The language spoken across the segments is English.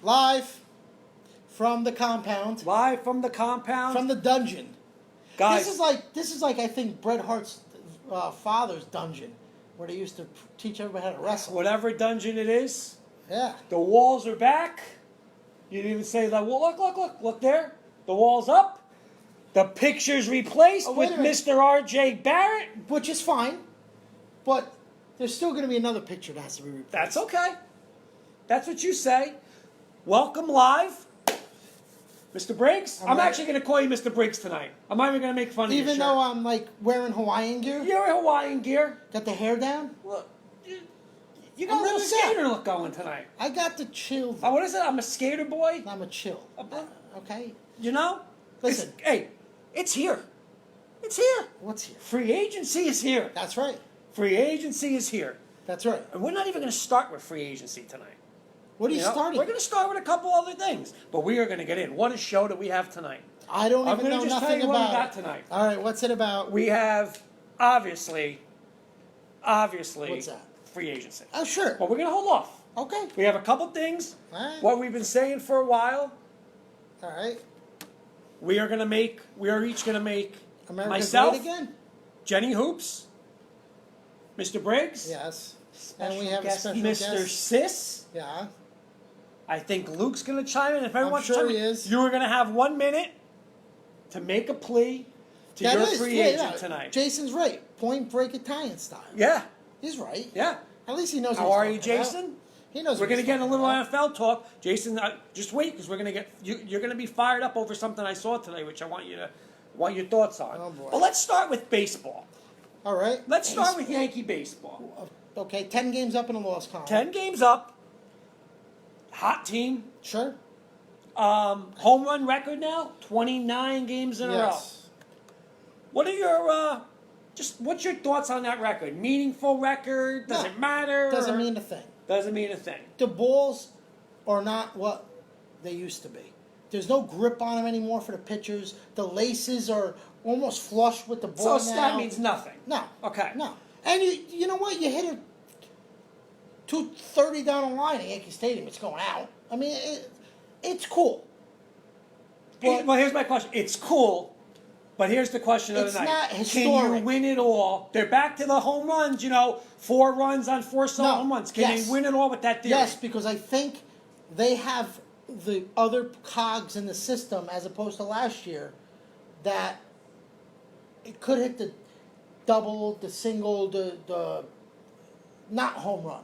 Live from the compound. Live from the compound. From the dungeon. Guys. This is like I think Bret Hart's father's dungeon, where they used to teach everybody how to wrestle. Whatever dungeon it is. Yeah. The walls are back. You didn't even say that. Well, look there. The wall's up. The picture's replaced with Mr. R.J. Barrett. Which is fine. But there's still going to be another picture that has to be replaced. That's okay. That's what you say. Welcome live. Mr. Briggs? I'm actually going to call you Mr. Briggs tonight. I'm not even going to make fun of you. Even though I'm like wearing Hawaiian gear? You're in Hawaiian gear. Got the hair down? Look, you got a little skater look going tonight. I got the chill. What is it? I'm a skater boy? I'm a chill. Okay. You know? Listen. It's here. It's here. What's here? Free agency is here. That's right. Free agency is here. That's right. And we're not even going to start with free agency tonight. What are you starting? We're going to start with a couple other things, but we are going to get in. What a show that we have tonight. I don't even know just nothing tell you about what we got tonight. All right, what's it about? We have, obviously, What's that? free agency. Oh, sure. But we're going to hold off. Okay. We have a couple things. All right. What we've been saying for a while. All right. We are each going to make America's myself, Great Again? Jenny Hoops, Mr. Briggs. Yes. Special And we have guest, a special Mr. guest. Sis. Yeah. I think Luke's going to chime in. If everyone's sure chiming he is. You are going to have 1 minute to make a plea to your free agent tonight. Jason's right. Point break Italian style. Yeah. He's right. Yeah. At least he knows How are you, Jason? He knows. We're going to get a little NFL talk. Jason, just wait, because we're going to get you're going to be fired up over something I saw today, which I want your thoughts on. Oh, boy. Well, let's start with baseball. All right. Let's start with Yankee baseball. Okay, 10 games up in a loss column. 10 games up. Hot team. Sure. Home run record now, 29 games in a row. What are your what's your thoughts on that record? Meaningful record? Does it matter? Doesn't mean a thing. Doesn't mean a thing. The balls are not what they used to be. There's no grip on them anymore for the pitchers. The laces are almost flush with the ball So now. that means nothing. No. Okay. No. And you know what? You hit it 230 down the line at Yankee Stadium. It's going out. I mean, it's cool. Well, here's my question. It's cool, but here's the question of the night. It's not historic. Can you win it all? They're back to the home runs, 4 runs on 4 solo home runs. Can they win it all with that theory? Yes, because I think they have the other cogs in the system as opposed to last year that it could hit the double, the single, the not home run.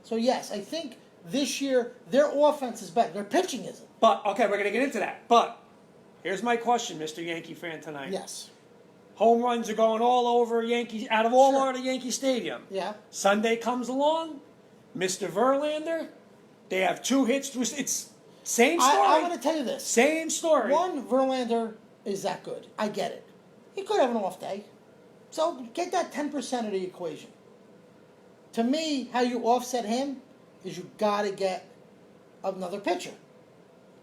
So yes, I think this year their offense is better. Their pitching isn't. But okay, we're gonna get into that. But here's my question, Mr. Yankee fan tonight. Yes. Home runs are going all over Yankee, out of Yankee Stadium. Yeah. Sunday comes along, Mr. Verlander. They have 2 hits through. It's same story. I'm going to tell you this. Same story. One, Verlander is that good. I get it. He could have an off day. So get that 10% of the equation. To me, how you offset him is you got to get another pitcher.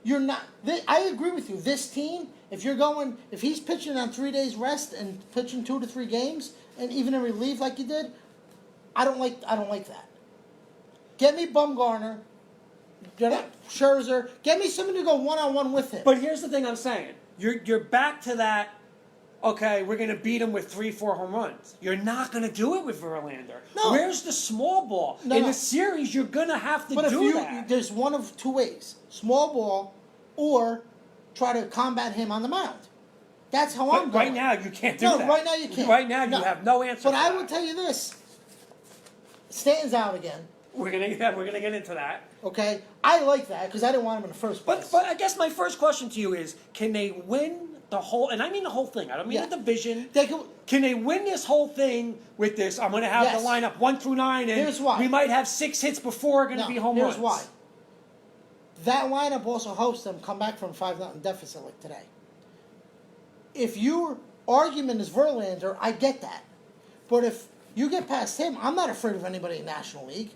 You're not. I agree with you. This team, if he's pitching on 3 days rest and pitching 2 to 3 games, and even in relief like you did, I don't like that. Get me Bumgarner. Scherzer. Get me somebody to go one-on-one with him. But here's the thing I'm saying. You're back to that. Okay, we're going to beat him with 3-4 home runs. You're not going to do it with Verlander. No. Where's the small ball? In the series, you're going to have to do that. There's one of 2 ways. Small ball or try to combat him on the mound. That's how I'm going. Right now, you can't do that. No, right now you can't. Right now, you have no answer But for I that. will tell you this. Stanton's out again. We're gonna get into that. Okay? I like that because I didn't want him in the first place. But I guess my first question to you is, can they win the whole, and I mean the whole thing. I don't mean the division. Can they win this whole thing with this? I'm going to have the lineup 1 through 9, and here's why. We might have 6 hits before going to be home runs. Here's why. That lineup also helps them come back from 5-0 deficit like today. If your argument is Verlander, I get that. But if you get past him, I'm not afraid of anybody in National League.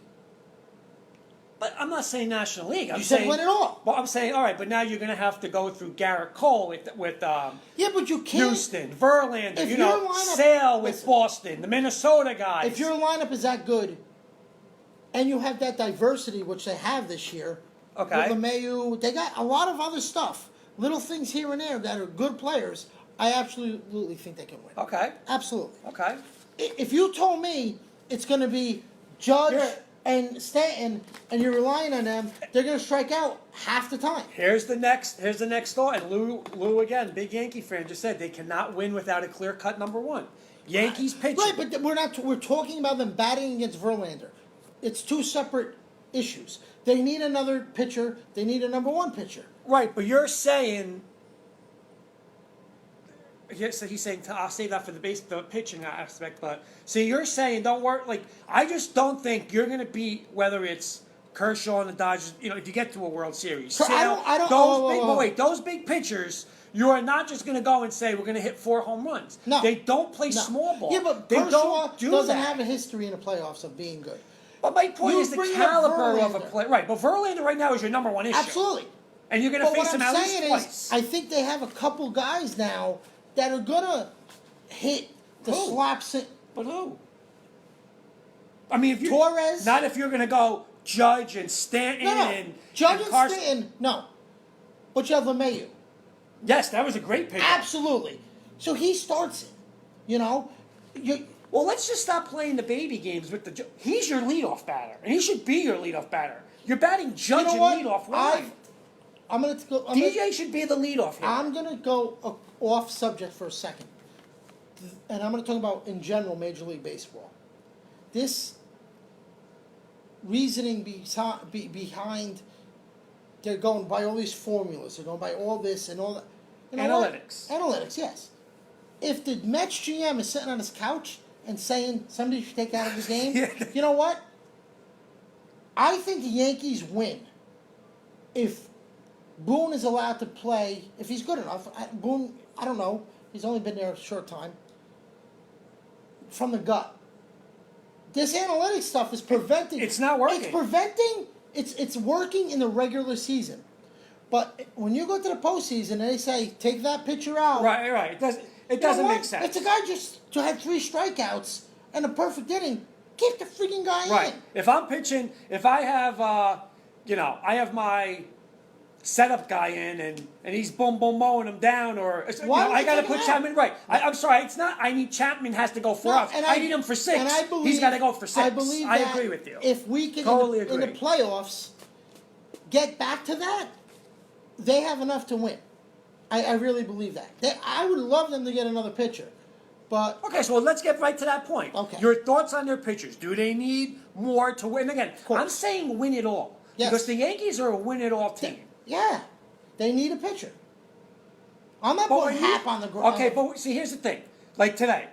But I'm not saying National League. You said win it all. Well, I'm saying, all right, but now you're going to have to go through Garrett Cole with yeah, but you can't. Houston, Verlander, Sale with Boston, the Minnesota guys. If your lineup is that good, and you have that diversity, which they have this year, Okay. With LeMahieu. They got a lot of other stuff. Little things here and there that are good players. I absolutely think they can win. Okay. Absolutely. Okay. If you told me it's going to be Judge and Stanton, and you're relying on them, they're going to strike out half the time. Here's the next thought, and Lou again, big Yankee fan, just said they cannot win without a clear-cut number one. Yankees pitching. Right, but we're talking about them batting against Verlander. It's two separate issues. They need another pitcher. They need a number one pitcher. Right, but you're saying. So he's saying I'll save that for the pitching aspect, but see, you're saying don't worry. Like I just don't think you're going to beat whether it's Kershaw and the Dodgers. You know, if you get to a World Series, So I don't. But wait, those big pitchers. You are not just going to go and say we're going to hit 4 home runs. No, they don't play small ball. Yeah, but they Kershaw doesn't that. have a history in the playoffs of being good. But my point is the bring up caliber of a Verlander. player. Right, but Verlander right now is your number one issue. Absolutely. And you're going to face him at least twice. I think they have a couple guys now that are going to hit the slaps. But who? I mean, if you Torres. Not if you're going to go Judge and Stanton and Judge and Carson. Stanton. No. But you have LeMahieu. Yes, that was a great pick. Absolutely. So he starts it. You know? Well, let's just stop playing the baby games with the. He's your leadoff batter, and he should be your leadoff batter. You're batting Judge and leadoff. Why? I'm going to go. DJ should be the leadoff here. I'm going to go off subject for a second. And I'm going to talk about, in general, Major League Baseball. This reasoning behind, they're going by all these formulas. They're going by all this and all that. You know Analytics. Analytics, yes. If the Mets GM is sitting on his couch and saying somebody should take out of the game, you know what? I think the Yankees win if Boone is allowed to play, if he's good enough. Boone, I don't know. He's only been there a short time. From the gut. This analytics stuff is preventing. It's not working. It's preventing. It's working in the regular season. But when you go to the postseason and they say, take that pitcher out. Right. It doesn't make sense. If the guy just to have 3 strikeouts and a perfect inning, keep the freaking guy in. If I'm pitching, if I have, I have my setup guy in and he's mowing him down, or I got to put Chapman right. I'm sorry, it's not. I need Chapman has to go 4 outs. I need him for 6. And I believe he's got to go for 6. I believe I agree with you. If we can totally in the playoffs get back to that, they have enough to win. I really believe that. I would love them to get another pitcher. But okay, so let's get right to that point. Okay. Your thoughts on their pitchers. Do they need more to win? Again, I'm saying win it all. Yes. Because the Yankees are a win it all team. Yeah. They need a pitcher. I'm not putting Hap on the ground. Okay, but see, here's the thing. Like today,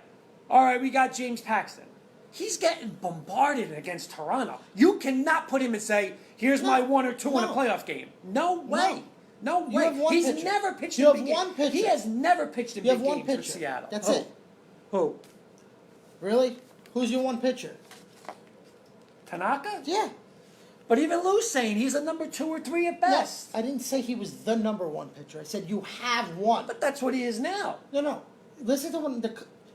all right, we got James Paxton. He's getting bombarded against Toronto. You cannot put him and say, here's my 1 or 2 in a playoff game. No way. No way. He's pitcher. never pitched you in have big one games. pitcher. He has never pitched in you big have one games pitcher. for Seattle. That's it. Who? Really? Who's your one pitcher? Tanaka? Yeah. But even Lou's saying he's a number 2 or 3 at best. I didn't say he was the number 1 pitcher. I said you have one. But that's what he is now. No. Listen to what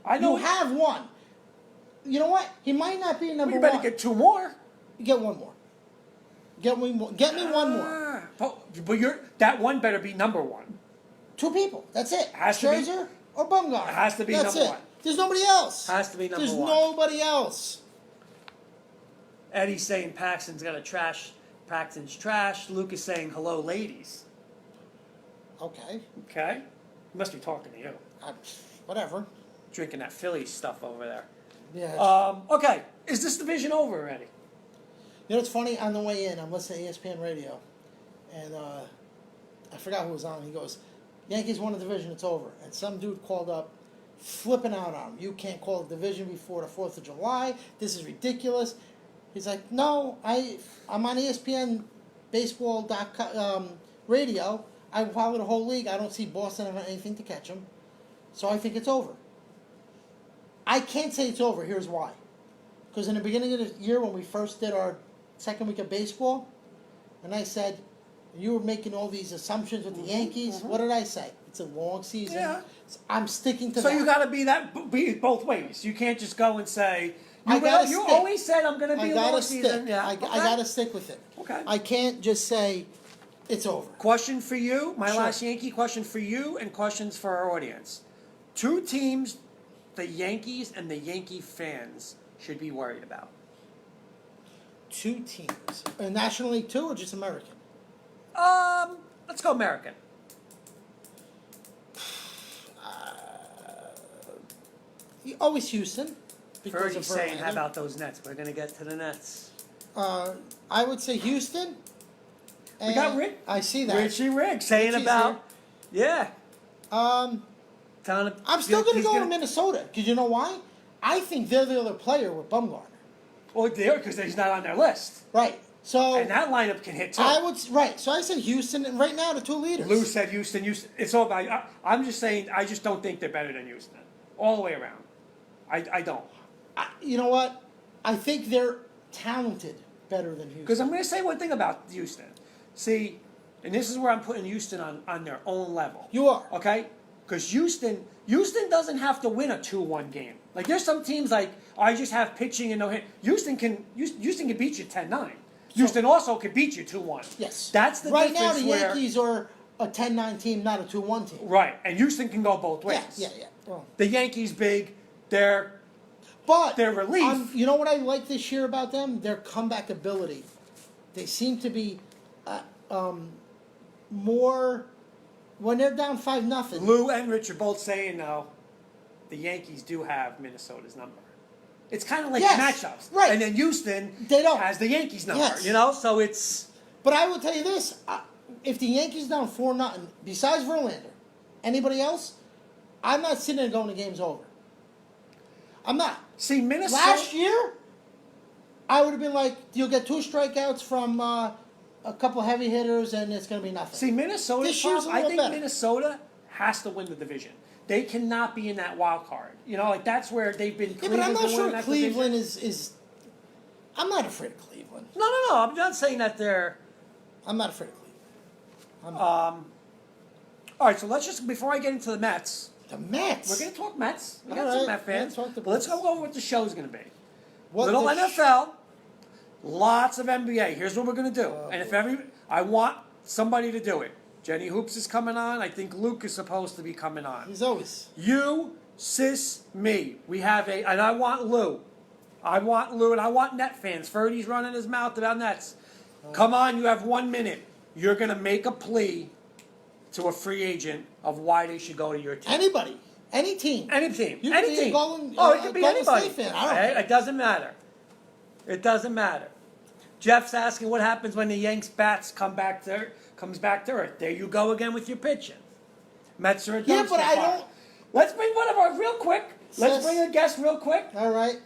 I know. You have one. You know what? He might not be number 1. You better get 2 more. Get one more. Get me one more. But that one better be number 1. 2 people. That's it. Has to Scherzer or Bumgarner. It has to be That's number it. 1. There's nobody else. Has to be number 1. There's nobody else. Eddie's saying Paxton's trash. Luke is saying hello, ladies. Okay. Okay. He must be talking to you. Whatever. Drinking that Philly stuff over there. Yeah. Okay. Is this division over already? You know what's funny? On the way in, I'm listening to ESPN radio, and I forgot who was on. He goes, Yankees won the division, it's over. And some dude called up, flipping out on him. You can't call a division before the 4th of July. This is ridiculous. He's like, no, I'm on ESPN baseball.com radio. I follow the whole league. I don't see Boston having anything to catch them. So I think it's over. I can't say it's over. Here's why. Because in the beginning of the year when we first did our second week of baseball, and I said, you were making all these assumptions with the Yankees. What did I say? It's a long season. Yeah. So I'm sticking to that. So you got to be both ways. You can't just go and say, you stick. always said I'm going to be a long season. Yeah. I got to stick with it. Okay. I can't just say It's over. Question for you, my Sure. last Yankee question for you, and questions for our audience. Two teams the Yankees and the Yankee fans should be worried about. Two teams. National League 2 or just American? Let's go American. Always Houston. Because Fergie's of saying, Verlander. how about those Nets? We're going to get to the Nets. I would say Houston. We got Rick. I see that. Richie Riggs saying Richie's about, yeah. I'm Telling still going to he's go to Minnesota. Because you know why? I think they're the other player with Bumgarner. Well, they are because he's not on their list. Right. So And that lineup can hit too. So I said Houston, and right now the two leaders. Lou said Houston. It's all about. I'm just saying. I just don't think they're better than Houston, all the way around. I don't. You know what? I think they're talented better than Houston. Because I'm going to say one thing about Houston. See, and this is where I'm putting Houston on their own level. You are. Okay? Because Houston doesn't have to win a 2-1 game. Like there's some teams like I just have pitching and no hit. Houston can beat you 10-9. Houston also could beat you 2-1. Yes. That's the right difference. now the where, Yankees are a 10-9 team, not a 2-1 team. Right, and Houston can go both ways. Yeah. Well, The Yankees big. Their relief. You know what I like this year about them? Their comeback ability. They seem to be more when they're down 5-0. Lou and Rich are both saying now the Yankees do have Minnesota's number. It's kind of like matchups. Right. And then Houston They don't. has the Yankees number. Yes. You know, so it's. But I will tell you this: if the Yankees down 4-0, besides Verlander, anybody else, I'm not sitting there going the game's over. I'm not. See, Minnesota. Last year, I would have been like, you'll get 2 strikeouts from a couple heavy hitters, and it's going to be nothing. See, Minnesota. This year's a I little think better. Minnesota has to win the division. They cannot be in that wild card. You know, like that's where they've been. Yeah, but I'm not sure that Cleveland division. is. I'm not afraid of Cleveland. No. I'm not saying that they're. I'm not afraid of Cleveland. I'm not. All right, so let's just before I get into the Mets. The Mets. We're going to talk Mets. We All got some right, Met fans. yeah, talk the But let's Mets. go over what the show's going to be. What Little the NFL, lots of NBA. Here's what we're going to do. And if I want somebody to do it. Jenny Hoops is coming on. I think Luke is supposed to be coming on. He's always. You, sis, me. We have and I want Lou. And I want Net fans. Ferdy's running his mouth about Nets. Come on, you have 1 minute. You're going to make a plea to a free agent of why they should go to your team. Anybody. Any team. Any team. You Any can be a team. Golden- It could be Golden anybody. State fan. I don't care. It doesn't matter. It doesn't matter. Jeff's asking what happens when the Yanks bats comes back to earth. There you go again with your pitching. Mets are a dumpster Yeah, but I fire. don't. Let's bring one of our real quick. Let's Sis. bring a guest real quick. All right.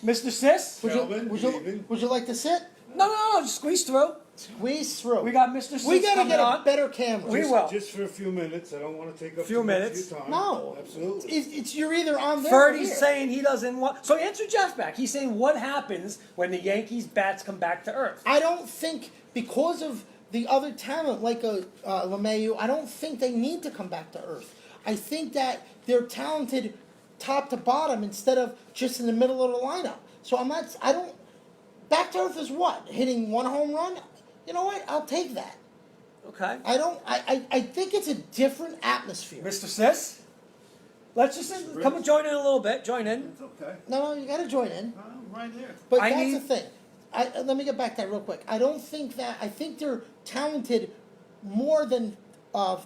Mr. Sis. Gentlemen, good evening. Would you like to sit? No, just squeeze through. Squeeze through. We got Mr. Sis We got to coming get a on. better camera. We will. Just for a few minutes. I don't want to take up Few too much minutes. of your time. No. Absolutely. It's you're either on there or Ferdy's here. saying he doesn't want. So answer Jeff back. He's saying what happens when the Yankees bats come back to earth. I don't think because of the other talent like LeMahieu, I don't think they need to come back to earth. I think that they're talented top to bottom instead of just in the middle of the lineup. So I don't. Back to earth is what? Hitting 1 home run? You know what? I'll take that. Okay. I think it's a different atmosphere. Mr. Sis, let's just come and join in a little bit. Join in. It's okay. No, you got to join in. I'm right here. But I that's need- the thing. Let me get back to that real quick. I don't think that. I think they're talented more than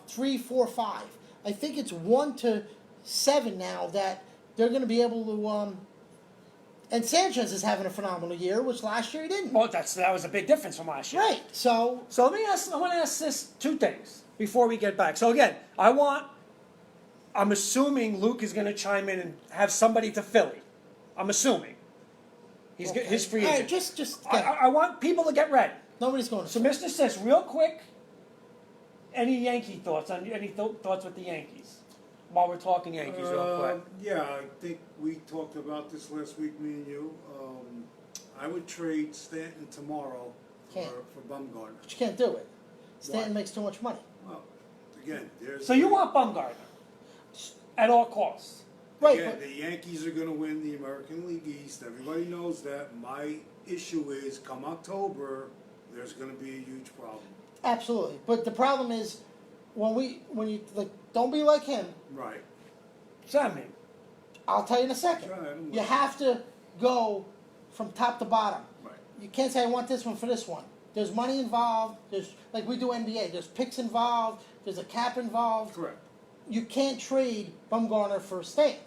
3, 4, 5. I think it's 1 to 7 now that they're going to be able to. And Sanchez is having a phenomenal year, which last year he didn't. Well, that was a big difference from last year. Right. So So let me ask. I want to ask this 2 things before we get back. So again, I'm assuming Luke is going to chime in and have somebody to Philly. I'm assuming. His free All agent. right, just I want people to get ready. nobody's going to. So, Mr. Sis, real quick, any Yankee thoughts thoughts with the Yankees while we're talking Yankees, real quick? Yeah, I think we talked about this last week, me and you. I would trade Stanton tomorrow Can't. for Bumgarner. But you can't do it. Stanton Why? makes too much money. Well, again, there's. So you want Bumgarner at all costs? Right. Again, But, the Yankees are going to win the American League East. Everybody knows that. My issue is, come October, there's going to be a huge problem. Absolutely. But the problem is, when you like, don't be like him. Right. So I mean, I'll tell you in a second. Right. You have to go from top to bottom. Right. You can't say I want this one for this one. There's money involved. There's like we do NBA. There's picks involved. There's a cap involved. Correct. You can't trade Bumgarner for Stanton.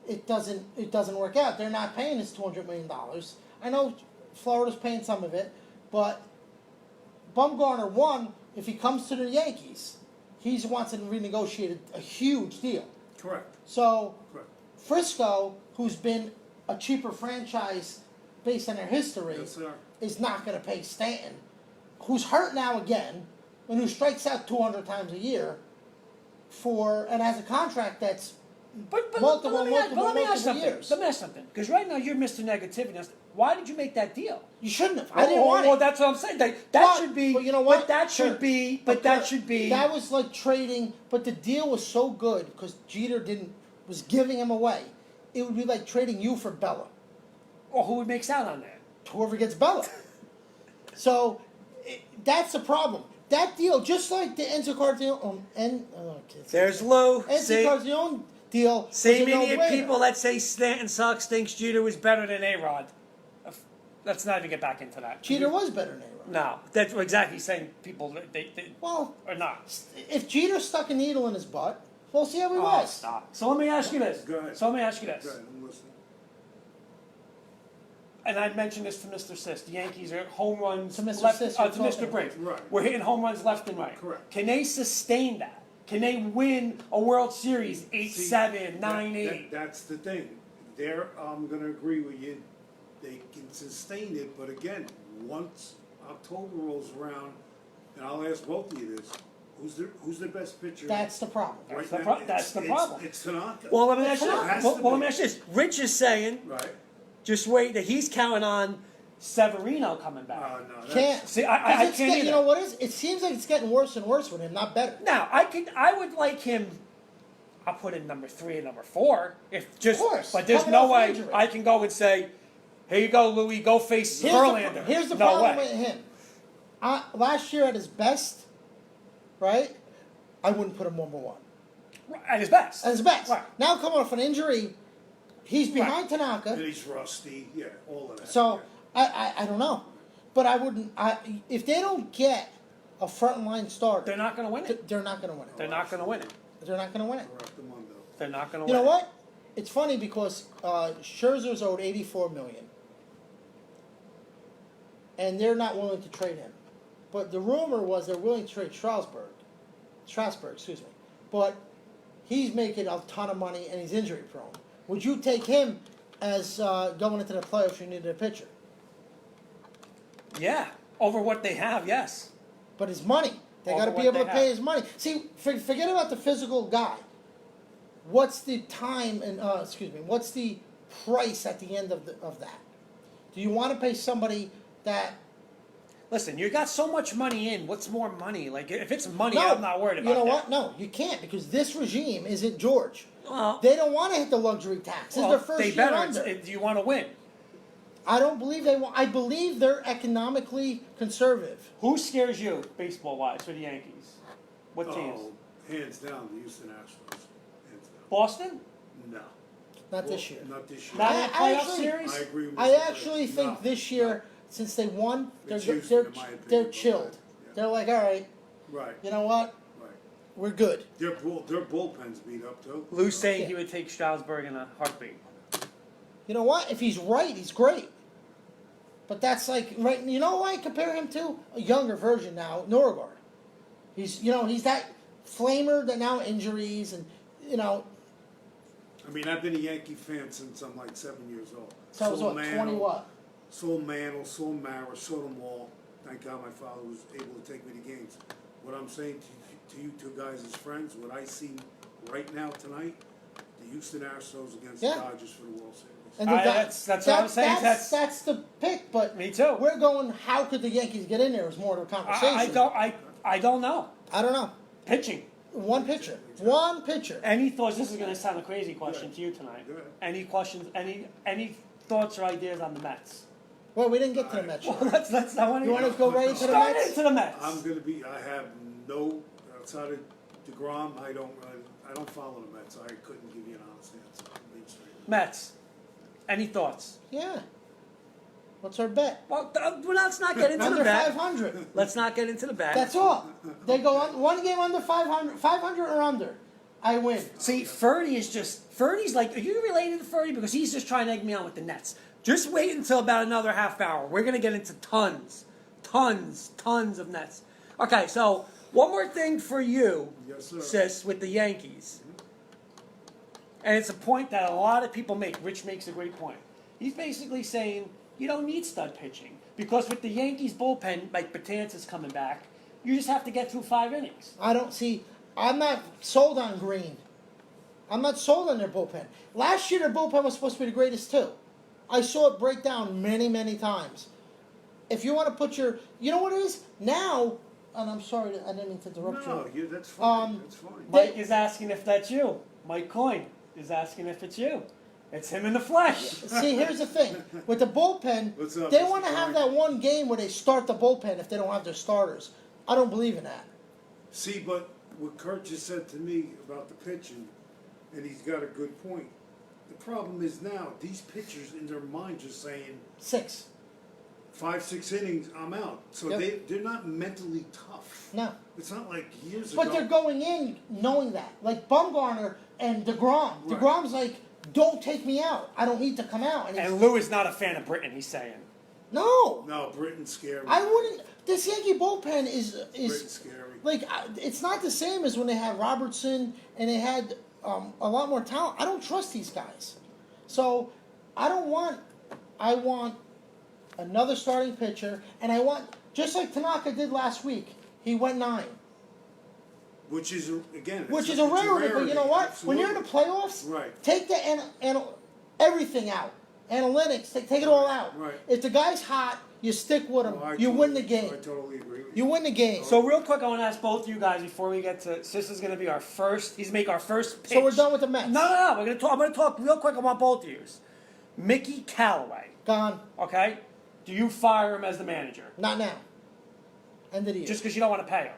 It doesn't work out. They're not paying us $200 million. I know Florida's paying some of it, but Bumgarner, one, if he comes to the Yankees, he wants to renegotiate a huge deal. Correct. So Correct. Frisco, who's been a cheaper franchise based on their history, Yes, sir. is not going to pay Stanton, who's hurt now again, and who strikes out 200 times a year, and has a contract that's but multiple let me ask something. years. Let me ask something. Because right now you're Mr. Negativity. Now, why did you make that deal? You shouldn't have. I didn't want Well, it. that's what I'm saying. That But- should be. but you know what? But that should Kurt, be. but But that Kurt, should be. That was like trading, but the deal was so good because Jeter was giving him away. It would be like trading you for Bella. Or who makes out on that? Whoever gets Bella. So that's the problem. That deal, just like the Enzo Cardione, There's Lou. Enzo Cardione deal. Same was a idiot no-brainer. people that say Stanton sucks, thinks Jeter was better than A-Rod. Let's not even get back into that. Jeter was better than A-Rod. No, that's exactly saying people they Well, are not. if Jeter stuck a needle in his butt, we'll see how he Oh, was. stop. So let me ask you this. Go ahead. So let me ask you this. Go ahead, I'm listening. And I'd mentioned this to Mr. Sis. The Yankees are home runs To Mr. left Sis, to you're talking Mr. Briggs. Right. We're hitting home runs left and right. Correct. Can they sustain that? Can they win a World Series 8-7, 9-8? That's the thing. I'm going to agree with you. They can sustain it, but again, once October rolls around, and I'll ask both of you this: who's the best pitcher? That's the problem. That's right the now? pro- that's the problem. It's Tanaka. Well, let me ask you. It has Well, to let be. me ask you this. Rich is saying, Right. just wait, that he's counting on Severino coming back. No, that's, Can't. See, I It's can't get- either. You know what is? It seems like it's getting worse and worse with him, not better. Now, I would like him. I'll put in number 3 and number 4. If just, Of course. but there's Coming no off way injury. I can go and say, "Here you go, Louis. Go face Verlander." Here's the no problem way. with him. Last year at his best, right? I wouldn't put him number one. At his best. At his best. Right. Now coming off an injury, he's behind and Tanaka. he's rusty. Yeah, all of that. So yeah. I don't know, but I wouldn't. If they don't get a frontline starter, They're not going to win it. they're not going to win it. They're not going to win it. They're not going to win it. Correct the Mundo. They're not going to You win know it. what? It's funny because Scherzer's owed $84 million, and they're not willing to trade him. But the rumor was they're willing to trade Strasburg, excuse me. But he's making a ton of money and he's injury prone. Would you take him as going into the playoffs? You needed a pitcher, Yeah, over what they have, yes. but his money. They Over got to be what able they to pay have. his money. See, forget about the physical guy. What's the time and what's the price at the end of that? Do you want to pay somebody that? Listen, you got so much money in. What's more money? Like, if it's money, No, I'm not worried about you know that. what? No, you can't because this regime isn't George. Well, They don't want to hit the luxury tax. This is well, their first they year better. under. Do you want to win? I don't believe they want. I believe they're economically conservative. Who scares you, baseball-wise, for the Yankees? What teams? Oh, hands down, the Houston Astros. Hands down. Boston? No. Not this year. Not this year. Not in the playoff actually- series? I agree with I Mr. actually Briggs. think No. this year, since they won, It's Houston, in my opinion, they're but chilled. yeah. They're like, all right, Right, you know what? right. We're good. Their bullpen's beat up too. Lou's saying Yeah. he would take Strasburg in a heartbeat. You know what? If he's right, he's great. But that's like right. You know who I compare him to? A younger version now, Norgard. He's that flamer that now injuries and I mean, I've been a Yankee fan since I'm like 7 years old. so I was what, 20 what? Saw Mantle, saw Mara, saw them all. Thank God my father was able to take me to games. What I'm saying to you two guys as friends, what I see right now tonight, the Houston Astros against Yeah. the Dodgers for the World Series. And That's what I'm saying. That's the pick. But Me too. we're going. How could the Yankees get in there? Is more of a conversation. I don't know. I don't know. Pitching. One pitcher. One pitcher. Any thoughts? This is going to sound a crazy question to you tonight. Go ahead. Any questions? Any thoughts or ideas on the Mets? Well, we didn't get to the Mets. Well, yet. let's I want You want to go right into the start Mets? into the Mets. I have no, outside of DeGrom, I don't follow the Mets. I couldn't give you an honest answer. I'm being straight. Mets. Any thoughts? Yeah. What's our bet? Well, let's not get into Under the bet. 500. Let's not get into the bet. That's all. They go on one game under 500, 500 or under. I win. See, Ferdy's like, are you related to Ferdy? Because he's just trying to egg me on with the Nets. Just wait until about another half hour. We're going to get into tons of Nets. Okay, so one more thing for you, Yes, sir. sis, with the Yankees. And it's a point that a lot of people make. Rich makes a great point. He's basically saying you don't need stud pitching. Because with the Yankees bullpen, like Betances coming back, you just have to get through 5 innings. I'm not sold on Green. I'm not sold on their bullpen. Last year, their bullpen was supposed to be the greatest, too. I saw it break down many, many times. If you want to put you know what it is? Now, and I'm sorry, I didn't mean to interrupt you. That's fine. That's fine. Mike is asking if that's you. Mike Coyne is asking if it's you. It's him in the flesh. See, here's the thing. With the bullpen, What's up, they Mr. want to have Coyne? that one game where they start the bullpen if they don't have their starters. I don't believe in that. See, but what Kurt just said to me about the pitching, and he's got a good point. The problem is now, these pitchers in their mind just saying, 6. 5, 6 innings, I'm out. So Yep. they're not mentally tough. No. It's not like years ago. But they're going in knowing that. Like Bumgarner and DeGrom. Right. DeGrom's like, don't take me out. I don't need to come out. And Lou is not a fan of Britain, he's saying. No. No, Britain's scary. I wouldn't. This Yankee bullpen is Britain's scary. like it's not the same as when they had Robertson and they had a lot more talent. I don't trust these guys, so I want another starting pitcher, and I want just like Tanaka did last week. He went 9, Which is, again, which is it's a rarity. But you know what? When you're in the Absolutely. playoffs, Right. take the everything out. Analytics, take it all out. Right. If the guy's hot, you stick with him. No, I You win the game. I totally agree with You win the game. So real quick, I want to ask both of you guys before we get to Sis is going to be our first. He's make our first pitch. So we're done with the Mets. No. We're going to talk. I'm going to talk real quick. I want both of you. Mickey Callaway. Gone. Okay. Do you fire him as the manager Not now. End of the year. just because you don't want to pay him?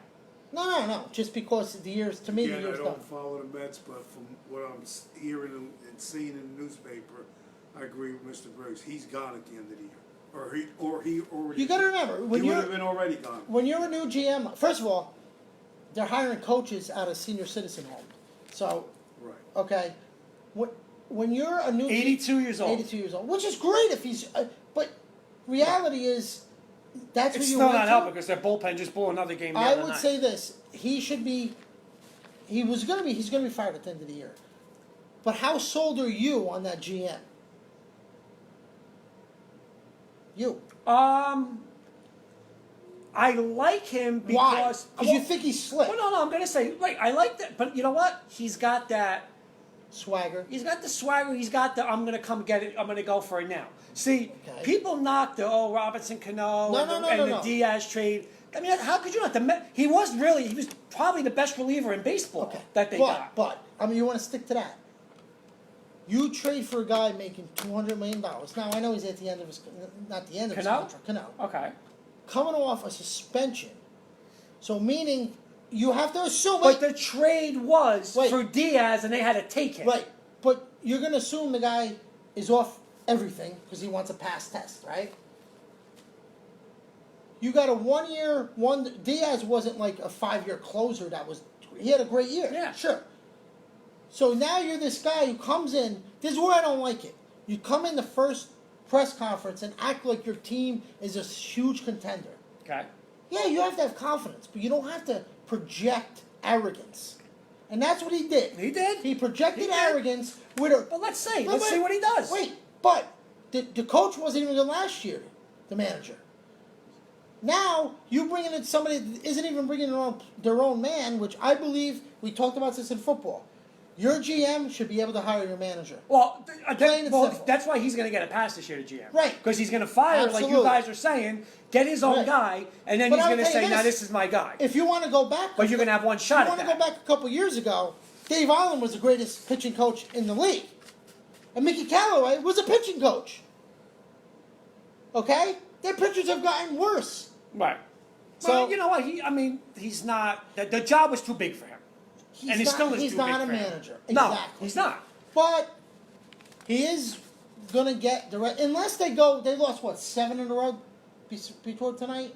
No. Just because the year's to me, Again, the I year's don't done. follow the Mets, but from what I'm hearing and seeing in the newspaper, I agree with Mr. Briggs. He's gone at the end of the year, or he already. You got to remember He when would you're have been already gone. when you're a new GM. First of all, they're hiring coaches out of senior citizen home. So Right. okay, when you're a new 82 years old. 82 years old, which is great if he's. But reality is, that's It's what you still went not to. helping because their bullpen just blew another game the I other would night. say this: he should be. He's going to be fired at the end of the year. But how sold are you on that GM? You. I like him Why? because Because you think he's slick. Well, no. I'm going to say right. I like that, but you know what? He's got that. Swagger. He's got the swagger. He's got the. I'm going to come get it. I'm going to go for it now. See, Okay. people knock the Robinson Cano No, and, no, the, no, and no, the no. Diaz trade. I mean, how could you not? He was probably the best reliever in baseball Okay. that they got. But I mean, you want to stick to that. You trade for a guy making $200 million. Now I know he's at the end of his, not the end of his Cano? contract. Cano. Okay. Coming off a suspension, so meaning you have to assume. But the trade was Wait. for Diaz, and they had to take him. Right, but you're going to assume the guy is off everything because he wants a pass test, right? You got a 1 year, Diaz wasn't like a 5-year closer he had a great year. Yeah. Sure. So now you're this guy who comes in, this is where I don't like it. You come in the first press conference and act like your team is a huge contender. Okay. Yeah, you have to have confidence, but you don't have to project arrogance. And that's what he did. He did. He projected He did. arrogance with a. Well, let's see. But Let's see what he does. Wait, but the coach wasn't even good last year, the manager. Now you bringing in somebody that isn't even bringing their own man, which I believe we talked about this in football. Your GM should be able to hire your manager. Well, Plain and simple. that's why he's going to get a pass this year to GM. Right. Because he's going to fire, like you Absolutely. guys are saying, get his own Right. guy, and then But he's I'll going to tell you say, now this. this is my guy. If you want to go back, But you're going to have one shot If you at want to that. go back a couple years ago, Dave Allen was the greatest pitching coach in the league, and Mickey Callaway was a pitching coach. Okay? Their pitchers have gotten worse. Right. So- Well, you know what? He's not. The job was too big for him. And it still is He's too not big a for him. manager. No, Exactly. he's not. But he is going to get direct. Unless they lost, what, 7 in a row before tonight?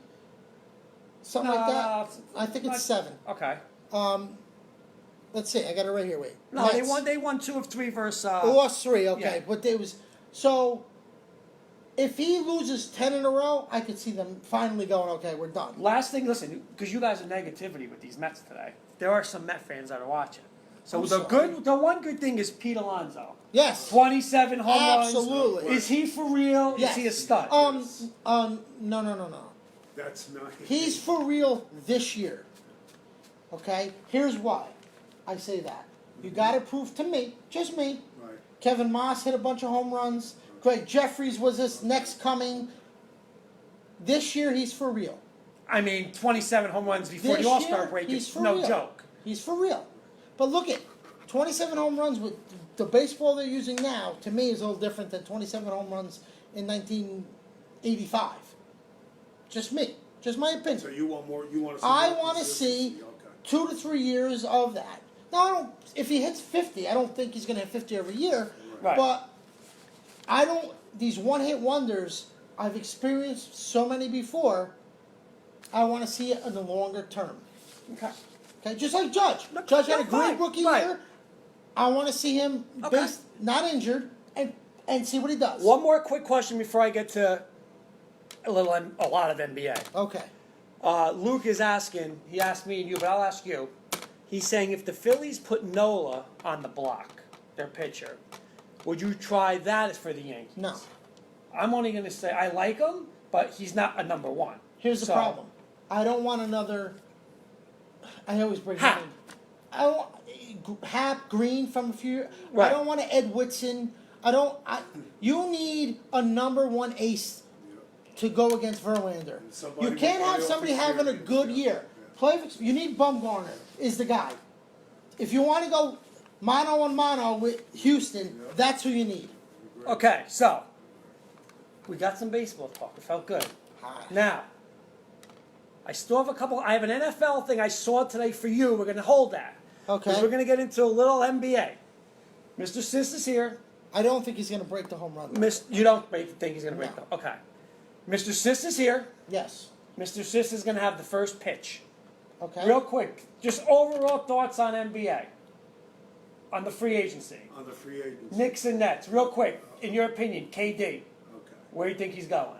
Something like that? I think it's 7. Okay. Let's see. I got it right here. Wait. No, Mets. they won 2 of 3 versus. Lost 3, okay. Yeah. But they was. So, if he loses 10 in a row, I could see them finally going, okay, we're done. Last thing, listen, because you guys are negativity with these Mets today. There are some Met fans that are watching. So I'm sorry. the one good thing is Pete Alonso. Yes. 27 home runs. Absolutely. Is he for real? Yes. Is he a stud? No. That's not. He's for real this year. Okay? Here's why I say that. You got to prove to me, just me. Right. Kevin Moss hit a bunch of home runs. Greg Jeffries was this next coming. This year, he's for real. I mean, 27 home runs before This the All-Star year, break he's is for no real. joke. He's for real. But look at 27 home runs with the baseball they're using now, to me, is a little different than 27 home runs in 1985. Just me. Just my opinion. So you want more? You want to? I want to see consistency, okay. 2 to 3 years of that. Now, I don't. If he hits 50, I don't think he's going to hit 50 every year. Right. But I don't. These one-hit wonders, I've experienced so many before. I want to see it in the longer term. Okay. Okay, just like Judge. Look, Judge had a yeah, great fine, rookie right. year. I want to see him Okay. not injured and see what he does. One more quick question before I get to a lot of NBA. Okay. Luke is asking, he asked me and you, but I'll ask you. He's saying if the Phillies put Nola on the block, their pitcher, would you try that for the Yankees? No. I'm only going to say I like him, but he's not a number 1. Here's the So- problem. I don't want another. I always bring Hap. him in. I don't want Hap Green from a few. Right. I don't want to Ed Whitson. You need a number 1 ace to go against Verlander. Somebody You can't with have playoff somebody having a experience, good yeah. year. Yeah. You need Bumgarner is the guy. If you want to go mano on mano with Houston, that's who you need. Okay, so we got some baseball talk. It felt good. Now, I still have a couple. I have an NFL thing I saw today for you. We're going to hold that. Okay. 'Cause we're going to get into a little NBA. Mr. Sis is here. I don't think he's going to break the home run. You don't think he's going to break No. them? Okay. Mr. Sis is here. Yes. Mr. Sis is going to have the first pitch. Okay. Real quick, just overall thoughts on NBA, on the free agency. On the free agents. Knicks and Nets, real quick, in your opinion, KD, Okay. where do you think he's going?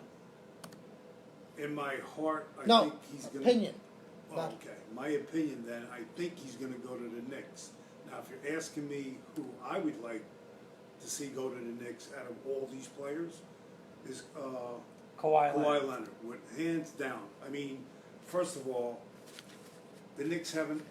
In my heart, I No. think he's going Opinion. Oh, okay. My opinion then, I think he's going to go to the Knicks. Now, if you're asking me who I would like to see go to the Knicks out of all these players, is Kawhi Leonard. Kawhi Leonard, with hands down. I mean, first of all, the Knicks haven't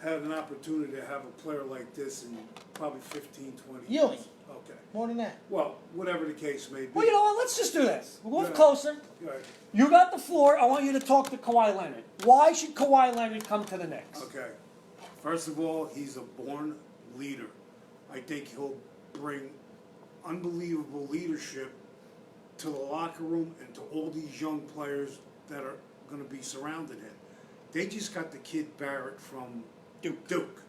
had an opportunity to have a player like this in probably 15, 20 years. Ewing. Okay. More than that. Well, whatever the case may be. Well, you know what? Let's just do this. We'll move Yeah. closer. Right. You got the floor. I want you to talk to Kawhi Leonard. Why should Kawhi Leonard come to the Knicks? Okay. First of all, he's a born leader. I think he'll bring unbelievable leadership to the locker room and to all these young players that are going to be surrounding him. They just got the kid Barrett from Duke.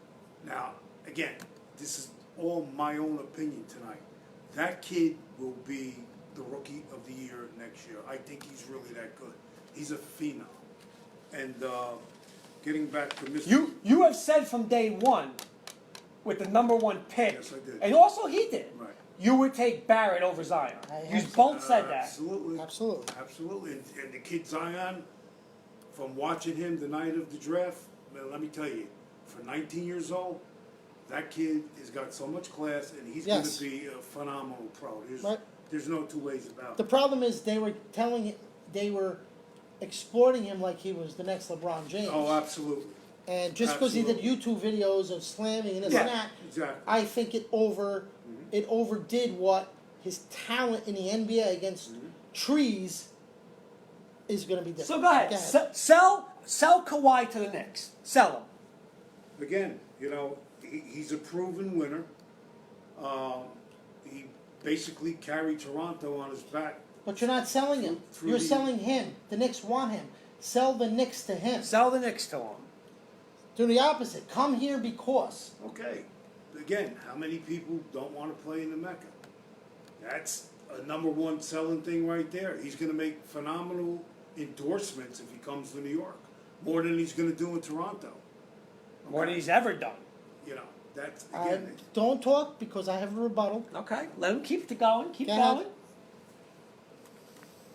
Now, again, this is all my own opinion tonight. That kid will be the rookie of the year next year. I think he's really that good. He's a phenom. And getting back to Mr. You have said from day one, with the number 1 pick, Yes, I did. and also he did. Right. You would take Barrett over Zion. You both said that. Absolutely. Absolutely. Absolutely. And the kid Zion, from watching him the night of the draft, man, let me tell you, for 19 years old, that kid has got so much class, and he's Yes. going to be a phenomenal pro. Right. There's no two ways about The it. problem is they were exploiting him like he was the next LeBron James. Oh, absolutely. And just because he did Absolutely. YouTube videos of slamming and this Yeah. and that, Exactly. I think it overdid what his talent in the NBA against trees is going to be different. So go ahead. Sell Kawhi to the Knicks. Sell him. Again, you know, he's a proven winner. He basically carried Toronto on his back But you're not selling him. Through You're the- selling him. The Knicks want him. Sell the Knicks to him. Sell the Knicks to him. Do the opposite. Come here because. Okay. Again, how many people don't want to play in the Mecca? That's a number one selling thing right there. He's going to make phenomenal endorsements if he comes to New York, more than he's going to do in Toronto. More than he's ever done. You know, that's again. Don't talk because I have a rebuttal. Okay, let him keep it going. Keep Go ahead. going.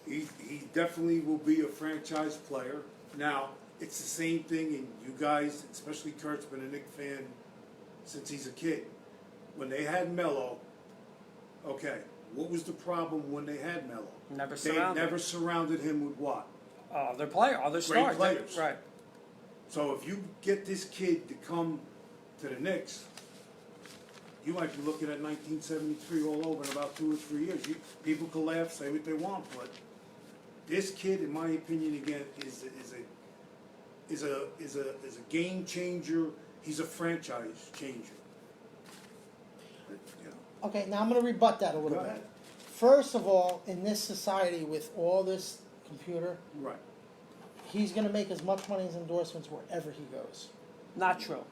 He definitely will be a franchise player. Now, it's the same thing, and you guys, especially Kurt's been a Knicks fan since he's a kid. When they had Melo, okay, what was the problem when they had Melo? Never They surrounded. never surrounded him with what? Other player, other Great stars. players. Right. So if you get this kid to come to the Knicks, you might be looking at 1973 all over in about 2 or 3 years. People can laugh, say what they want, but this kid, in my opinion, again, is a game changer. He's a franchise changer. You know. Okay, now I'm going to rebut that a little Go bit. ahead. First of all, in this society with all this computer, Right. he's going to make as much money as endorsements wherever he goes. Not true.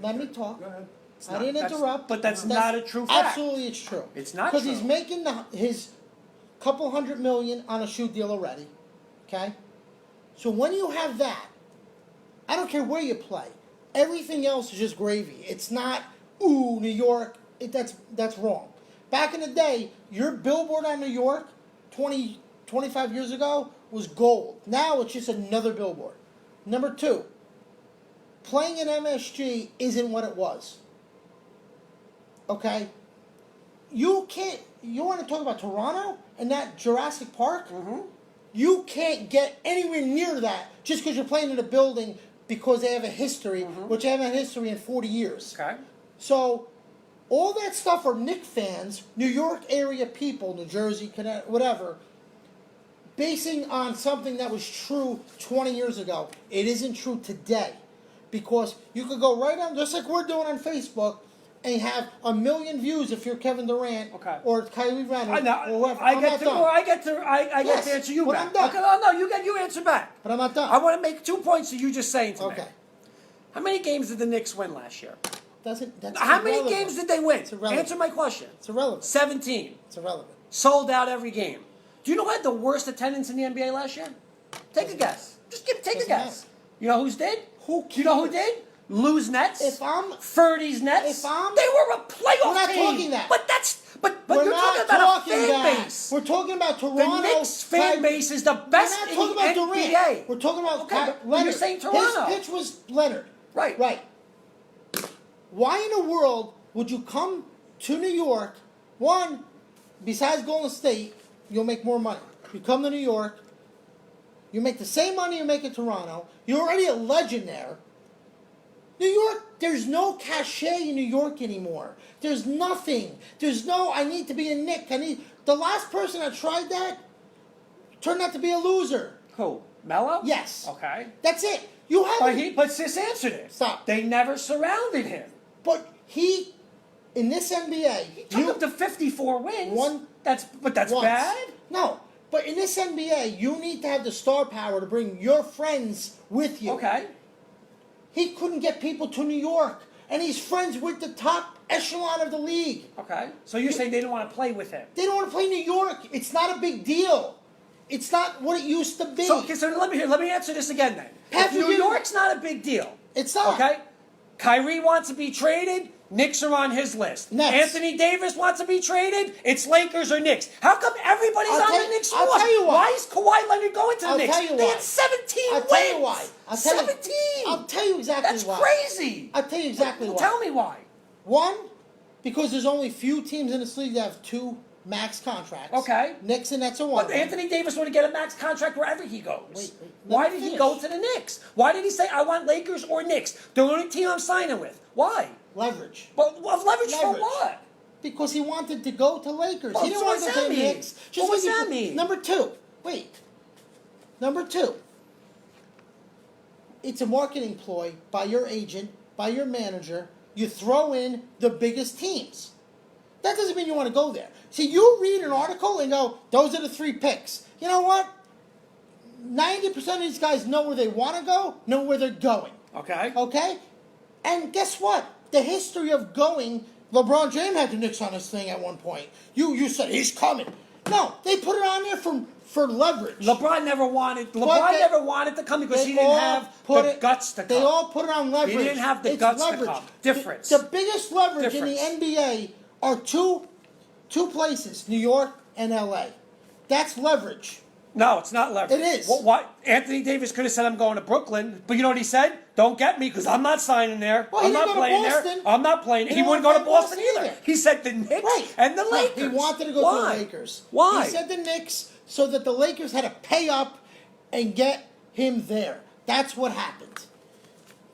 Let me talk. Go ahead. It's I not- didn't that's- interrupt. But that's not a true fact. Absolutely, it's true. It's not because he's true. making his couple $100 million on a shoe deal already. Okay, so when you have that, I don't care where you play. Everything else is just gravy. It's not ooh New York. That's wrong. Back in the day, your billboard on New York 25 years ago was gold. Now it's just another billboard. Number two, playing in MSG isn't what it was. Okay? You want to talk about Toronto and that Jurassic Park? Mm-hmm. You can't get anywhere near that just because you're playing in a building because they have a history, which they haven't had history in 40 years. Okay. So, all that stuff are Knicks fans, New York area people, New Jersey, Connecticut, whatever, basing on something that was true 20 years ago. It isn't true today. Because you could go right on, just like we're doing on Facebook, and have 1 million views if you're Kevin Durant or Kyrie Leonard I know. or whoever. I I'm get not to. done. Well, I get Yes, to answer you but back. I'm done. Okay. Oh no, you answer back. But I'm not done. I want to make 2 points that you just saying to me. Okay. How many games did the Knicks win last year? That's How many irrelevant. games did they win? It's irrelevant. Answer my question. It's irrelevant. 17. It's irrelevant. Sold out every game. Do you know who had the worst attendance in the NBA last year? Take a guess. Just take a Doesn't guess. matter. You know who's did? Who You know who cares? did? Lose Nets. If I'm- Ferdy's Nets. if I'm- they were a playoff We're not team. talking that. But We're you're not talking about a fan that. base. We're talking about The Toronto. Knicks fan base is the best We're not in talking the about NBA. Durant. We're talking about Okay, but Leonard. you're saying Toronto. His pitch was Leonard. Right. Right. Why in the world would you come to New York? One, besides Golden State, you'll make more money. You come to New York, you make the same money you make in Toronto. You're already a legend there. New York, there's no cachet in New York anymore. There's nothing. There's no, I need to be a Knick. The last person that tried that turned out to be a loser. Who? Melo? Yes. Okay. That's it. You have But Sis answered it. Stop. They never surrounded him. But in this NBA, He took them to 54 wins. That's once. bad. No, but in this NBA, you need to have the star power to bring your friends with you. Okay. He couldn't get people to New York, and he's friends with the top echelon of the league. Okay. So you're saying they didn't want to play with him? They don't want to play New York. It's not a big deal. It's not what it used to be. So let me answer this again then. If New York's not a big deal. It's not. Okay. Kyrie wants to be traded. Knicks are on his list. Nets. Anthony Davis wants to be traded. It's Lakers or Knicks. How come everybody's on the Knicks? I'll tell you why. Why is Kawhi Leonard going to the I'll Knicks? tell you They why. had 17 I'll wins. tell you why. 17. I'll tell you exactly That's why. crazy. I'll tell you exactly why. Tell me why. One, because there's only few teams in this league that have 2 max contracts. Okay. Knicks and Nets are one. But Anthony Davis want to get a max contract wherever he goes. Wait, Why let me did he finish. go to the Knicks? Why did he say, I want Lakers or Knicks? The only team I'm signing with. Why? Leverage. Well, leverage for what? Because he wanted to go to Lakers. Well, he didn't so want what to does go to that the mean? Knicks. What does like that mean? Number two. Wait. Number two. It's a marketing ploy by your agent, by your manager. You throw in the biggest teams. that doesn't mean you want to go there. See, you read an article and go, those are the 3 picks. You know what? 90% of these guys know where they want to go, know where they're going. Okay. Okay? And guess what? The history of going, LeBron James had the Knicks on his thing at one point. You said, he's coming. No, they put it on there for leverage. LeBron never wanted to come because he didn't have the guts to come. They all put it on leverage. He didn't have the guts to come. Difference. The biggest leverage in the NBA are two places, New York and LA. That's leverage. No, it's not leverage. It is. What? Anthony Davis could have said, I'm going to Brooklyn. But you know what he said? Don't get me because I'm not signing there. Well, I'm not playing there. I'm not playing. He wouldn't go to Boston either. He said the Knicks and the Lakers. He wanted to go to the Lakers. Why? He said the Knicks so that the Lakers had to pay up and get him there. That's what happened.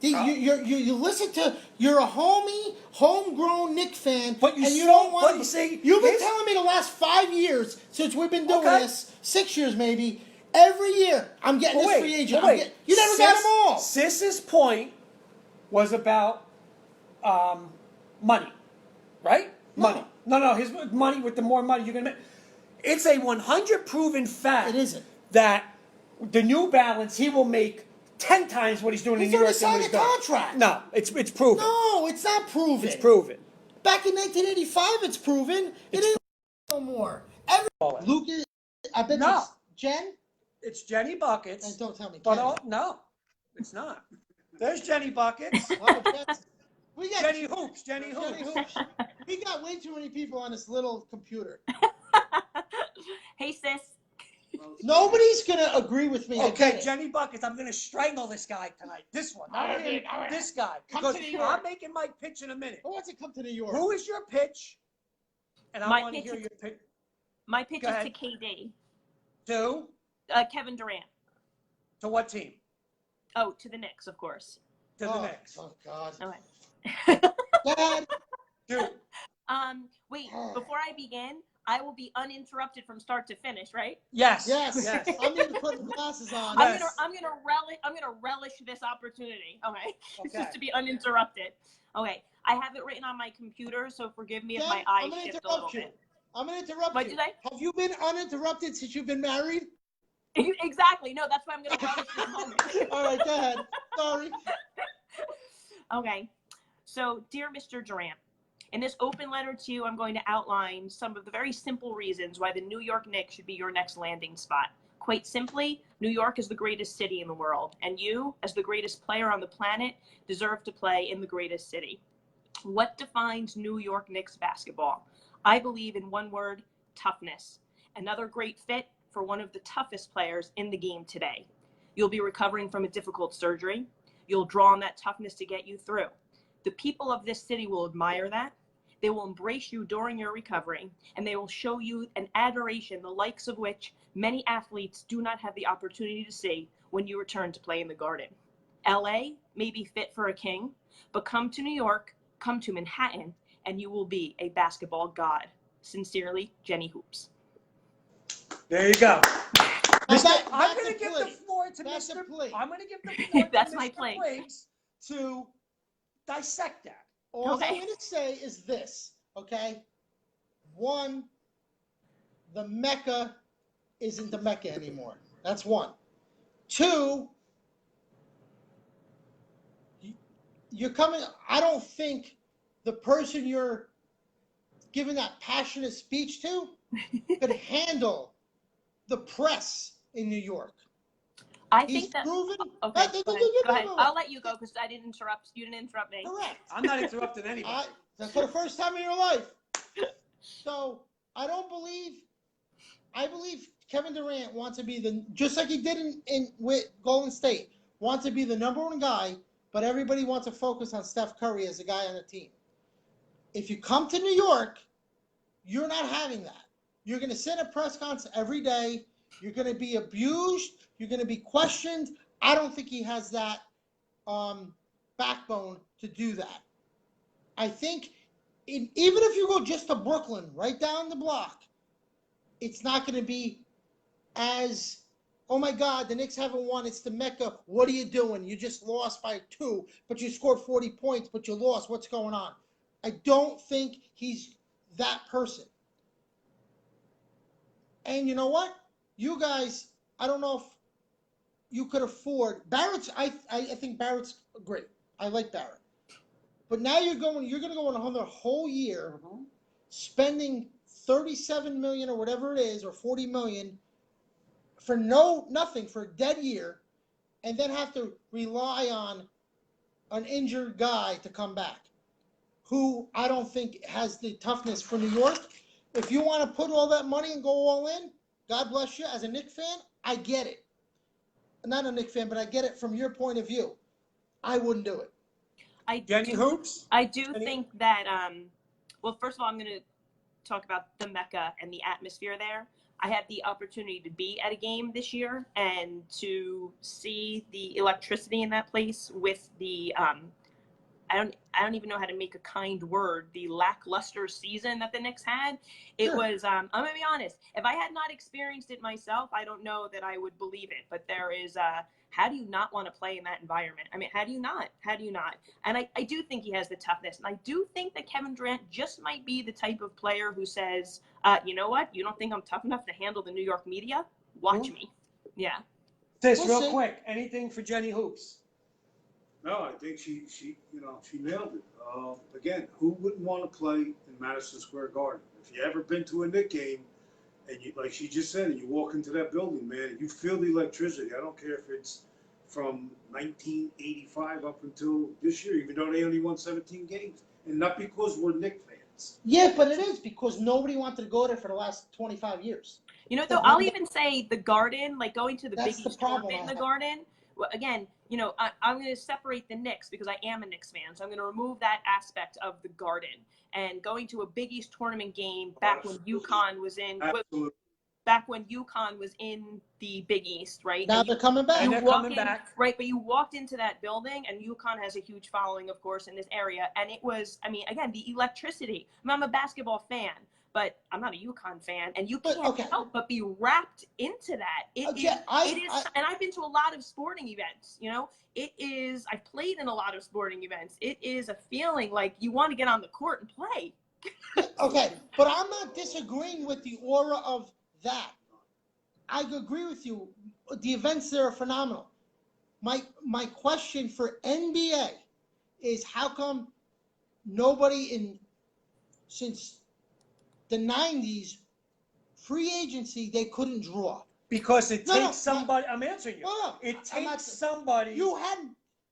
You listen to, you're a homegrown Knicks fan, but you don't want to. You've been telling me the last 5 years since we've been doing this, 6 years maybe. Every year I'm getting this free agent. You never got them all. Sis's point was about money, right? Money. No. His money. With the more money you're gonna make, it's a 100 proven fact. It isn't that the New Balance he will make 10 times what he's doing in New York. He's already signed a contract. No, it's proven. No, it's not proven. It's proven. Back in 1985, it's proven. It isn't no more. Lucas, I bet it's Jen. It's Jenny Buckets. And don't tell me. But no, it's not. There's Jenny Buckets. We got Jenny Hoops. Jenny Hoops. We got way too many people on this little computer. Hey, sis. Nobody's gonna agree with me. Okay, Jenny Buckets. I'm gonna strangle this guy tonight. This one, not him. This guy. Because I'm making my pitch in a minute. Who wants to come to New York? Who is your pitch? And I want to hear your pitch. My pitch is to KD. To? Kevin Durant. To what team? Oh, to the Knicks, of course. To the Knicks. Oh God. Okay. Dad. Dude. Wait. Before I begin, I will be uninterrupted from start to finish, right? Yes. I'm going to put the glasses on. I'm gonna relish this opportunity. Okay. Just to be uninterrupted. Okay. I have it written on my computer, so forgive me if my eyes shift a little bit. I'm going to interrupt you. What did I? Have you been uninterrupted since you've been married? Exactly. No, that's why I'm going to relish this moment. All right, go ahead. Sorry. Okay. So, dear Mr. Durant, in this open letter to you, I'm going to outline some of the very simple reasons why the New York Knicks should be your next landing spot. Quite simply, New York is the greatest city in the world, and you, as the greatest player on the planet, deserve to play in the greatest city. What defines New York Knicks basketball? I believe in one word, toughness. Another great fit for one of the toughest players in the game today. You'll be recovering from a difficult surgery. You'll draw on that toughness to get you through. The people of this city will admire that. They will embrace you during your recovery, and they will show you an adoration, the likes of which many athletes do not have the opportunity to see when you return to play in the Garden. LA may be fit for a king, but come to New York, come to Manhattan, and you will be a basketball god. Sincerely, Jenny Hoops. There you go. I'm going to give the floor to Mr. That's my plate. Briggs to dissect that. All I'm going to say is this, okay? One, the Mecca isn't the Mecca anymore. That's one. Two, you're coming, I don't think the person you're giving that passionate speech to could handle the press in New York. I think that. Proven. Okay, go ahead. I'll let you go because I didn't interrupt. You didn't interrupt me. Correct. I'm not interrupting anybody. That's for the first time in your life. So I believe Kevin Durant wants to be just like he did with Golden State, wants to be the number one guy, but everybody wants to focus on Steph Curry as a guy on the team. If you come to New York, you're not having that. You're going to sit at press conference every day. You're going to be abused. You're going to be questioned. I don't think he has that backbone to do that. I think even if you go just to Brooklyn, right down the block, it's not going to be as, oh my God, the Knicks haven't won. It's the Mecca. What are you doing? You just lost by 2, but you scored 40 points, but you lost. What's going on? I don't think he's that person. And you know what? You guys, I don't know if you could afford Barrett's. I think Barrett's great. I like Barrett. But now you're going to go on another whole year spending 37 million or whatever it is, or 40 million for nothing, for a dead year, and then have to rely on an injured guy to come back, who I don't think has the toughness for New York. If you want to put all that money and go all in, God bless you. As a Knicks fan, I get it. Not a Knicks fan, but I get it from your point of view. I wouldn't do it. Jenny Hoops? I do think that, well, first of all, I'm going to talk about the Mecca and the atmosphere there. I had the opportunity to be at a game this year and to see the electricity in that place with the, I don't even know how to make a kind word, the lackluster season that the Knicks had. It was, I'm going to be honest, if I had not experienced it myself, I don't know that I would believe it. But there is, how do you not want to play in that environment? I mean, how do you not? How do you not? And I do think he has the toughness. And I do think that Kevin Durant just might be the type of player who says, you know what? You don't think I'm tough enough to handle the New York media? Watch me. Yeah. Sis, real quick, anything for Jenny Hoops? No, I think she nailed it. Again, who wouldn't want to play in Madison Square Garden? If you ever been to a Knicks game, and you, like she just said, and you walk into that building, man, and you feel the electricity. I don't care if it's from 1985 up until this year, even though they only won 17 games, and not because we're Knicks fans. Yeah, but it is because nobody wanted to go there for the last 25 years. You know, though, I'll even say the Garden, like going to the That's Big the East problem tournament in the Garden. Well, again, you know, I'm going to separate the Knicks because I am a Knicks fan. So I'm going to remove that aspect of the Garden. And going to a Big East tournament game back when UConn was in, the Big East, right? Now they're coming back. And they're coming back. Right, but you walked into that building, and UConn has a huge following, of course, in this area. And it was, I mean, again, the electricity. I mean, I'm a basketball fan, but I'm not a UConn fan, and you can't help but be wrapped into that. It is, and I've been to a lot of sporting events, you know, I've played in a lot of sporting events. It is a feeling like you want to get on the court and play. Okay, but I'm not disagreeing with the aura of that. I agree with you. The events there are phenomenal. My question for NBA is how come nobody since the 90s, free agency, they couldn't draw? Because it takes somebody. I'm answering you. No, it takes somebody. You had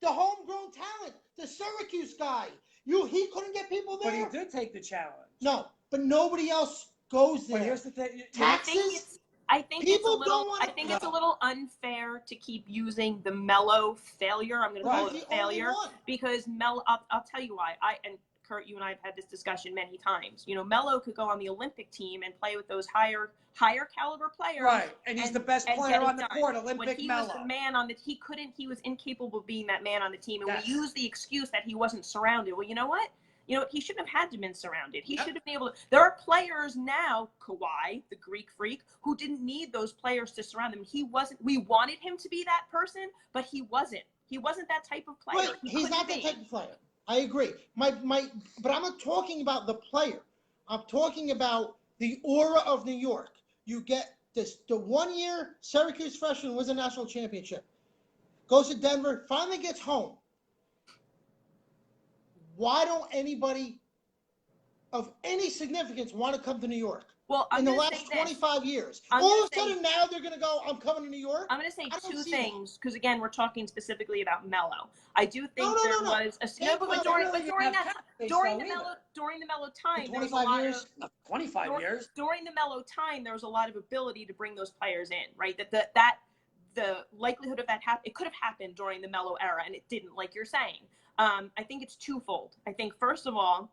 the homegrown talent, the Syracuse guy. He couldn't get people there. But he did take the challenge. No, but nobody else goes there. But here's the thing. Taxes? I think it's a little unfair to keep using the Melo failure. I'm going to call it a failure because Melo. I'll tell you why. And Kurt, you and I have had this discussion many times. You know, Melo could go on the Olympic team and play with those higher caliber players. Right, and he's the best player on the court. Olympic when he Melo. Was the man on the. He was incapable of being that man on the team, and we used the excuse that he wasn't surrounded. Well, you know what? You know, he shouldn't have had to been surrounded. He should have been able to. There are players now, Kawhi, the Greek freak, who didn't need those players to surround him. He wasn't. We wanted him to be that person, but he wasn't. He wasn't that type of player. Right. He's not that type of player. I agree. But I'm not talking about the player. I'm talking about the aura of New York. You get the 1 year Syracuse freshman wins a national championship, goes to Denver, finally gets home. Why don't anybody of any significance want to come to New York? Well, in the last 25 years, all of a sudden now they're going to go, I'm coming to New York. I'm going to say two things because again, we're talking specifically about Melo. I do think there was a during the Melo time, 25 years. 25 years. During the Melo time, there was a lot of ability to bring those players in, right? That the likelihood of that it could have happened during the Melo era, and it didn't, like you're saying. I think it's twofold. I think first of all,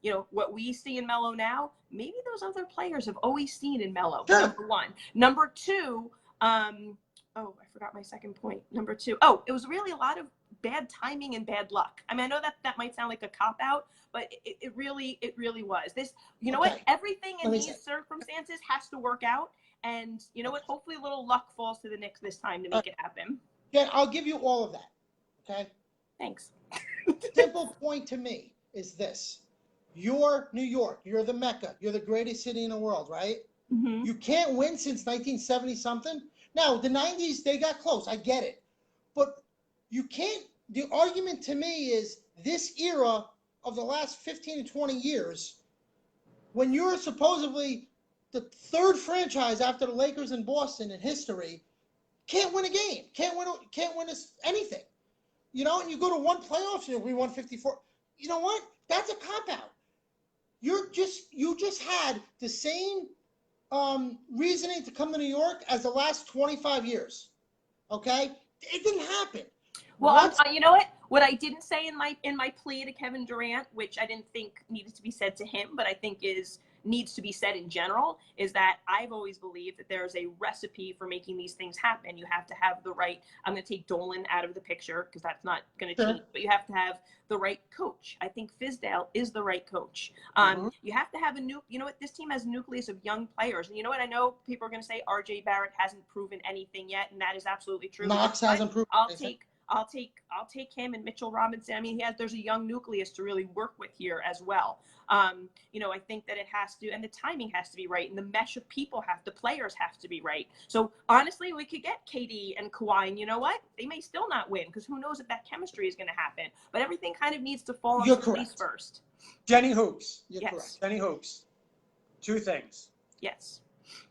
you know, what we see in Melo now, maybe those other players have always seen in Melo. Sure. Number one. Number two, I forgot my second point. Number two, it was really a lot of bad timing and bad luck. I mean, I know that might sound like a cop-out, but it really was. This, you know what? Everything in these circumstances has to work out. And you know what? Hopefully a little luck falls to the Knicks this time to make it happen. Yeah, I'll give you all of that. Okay? Thanks. Simple point to me is this. You're New York. You're the Mecca. You're the greatest city in the world, right? Mm-hmm. You can't win since 1970 something. Now, the 90s, they got close. I get it. But you can't. The argument to me is this era of the last 15 to 20 years, when you're supposedly the third franchise after the Lakers and Boston in history, can't win a game, can't win anything. And you go to one playoffs, we won 54. You know what? That's a cop out. You just had the same reasoning to come to New York as the last 25 years. Okay, it didn't happen. Well, you know what? What I didn't say in my plea to Kevin Durant, which I didn't think needed to be said to him, but I think needs to be said in general, is that I've always believed that there's a recipe for making these things happen. You have to have the right. I'm going to take Dolan out of the picture because that's not going to change. But you have to have the right coach. I think Fizdale is the right coach. You have to have you know what? This team has a nucleus of young players, and you know what? I know people are going to say R.J. Barrett hasn't proven anything yet, and that is absolutely true. Knox hasn't proven. I'll take him and Mitchell Robinson. I mean, there's a young nucleus to really work with here as well. I think that it has to, and the timing has to be right, and the mesh of players have to be right. So honestly, we could get KD and Kawhi, and you know what? They may still not win because who knows if that chemistry is going to happen. But everything kind of needs to fall into place first. Jenny Hoops. You're correct. Jenny Hoops. Two things. Yes.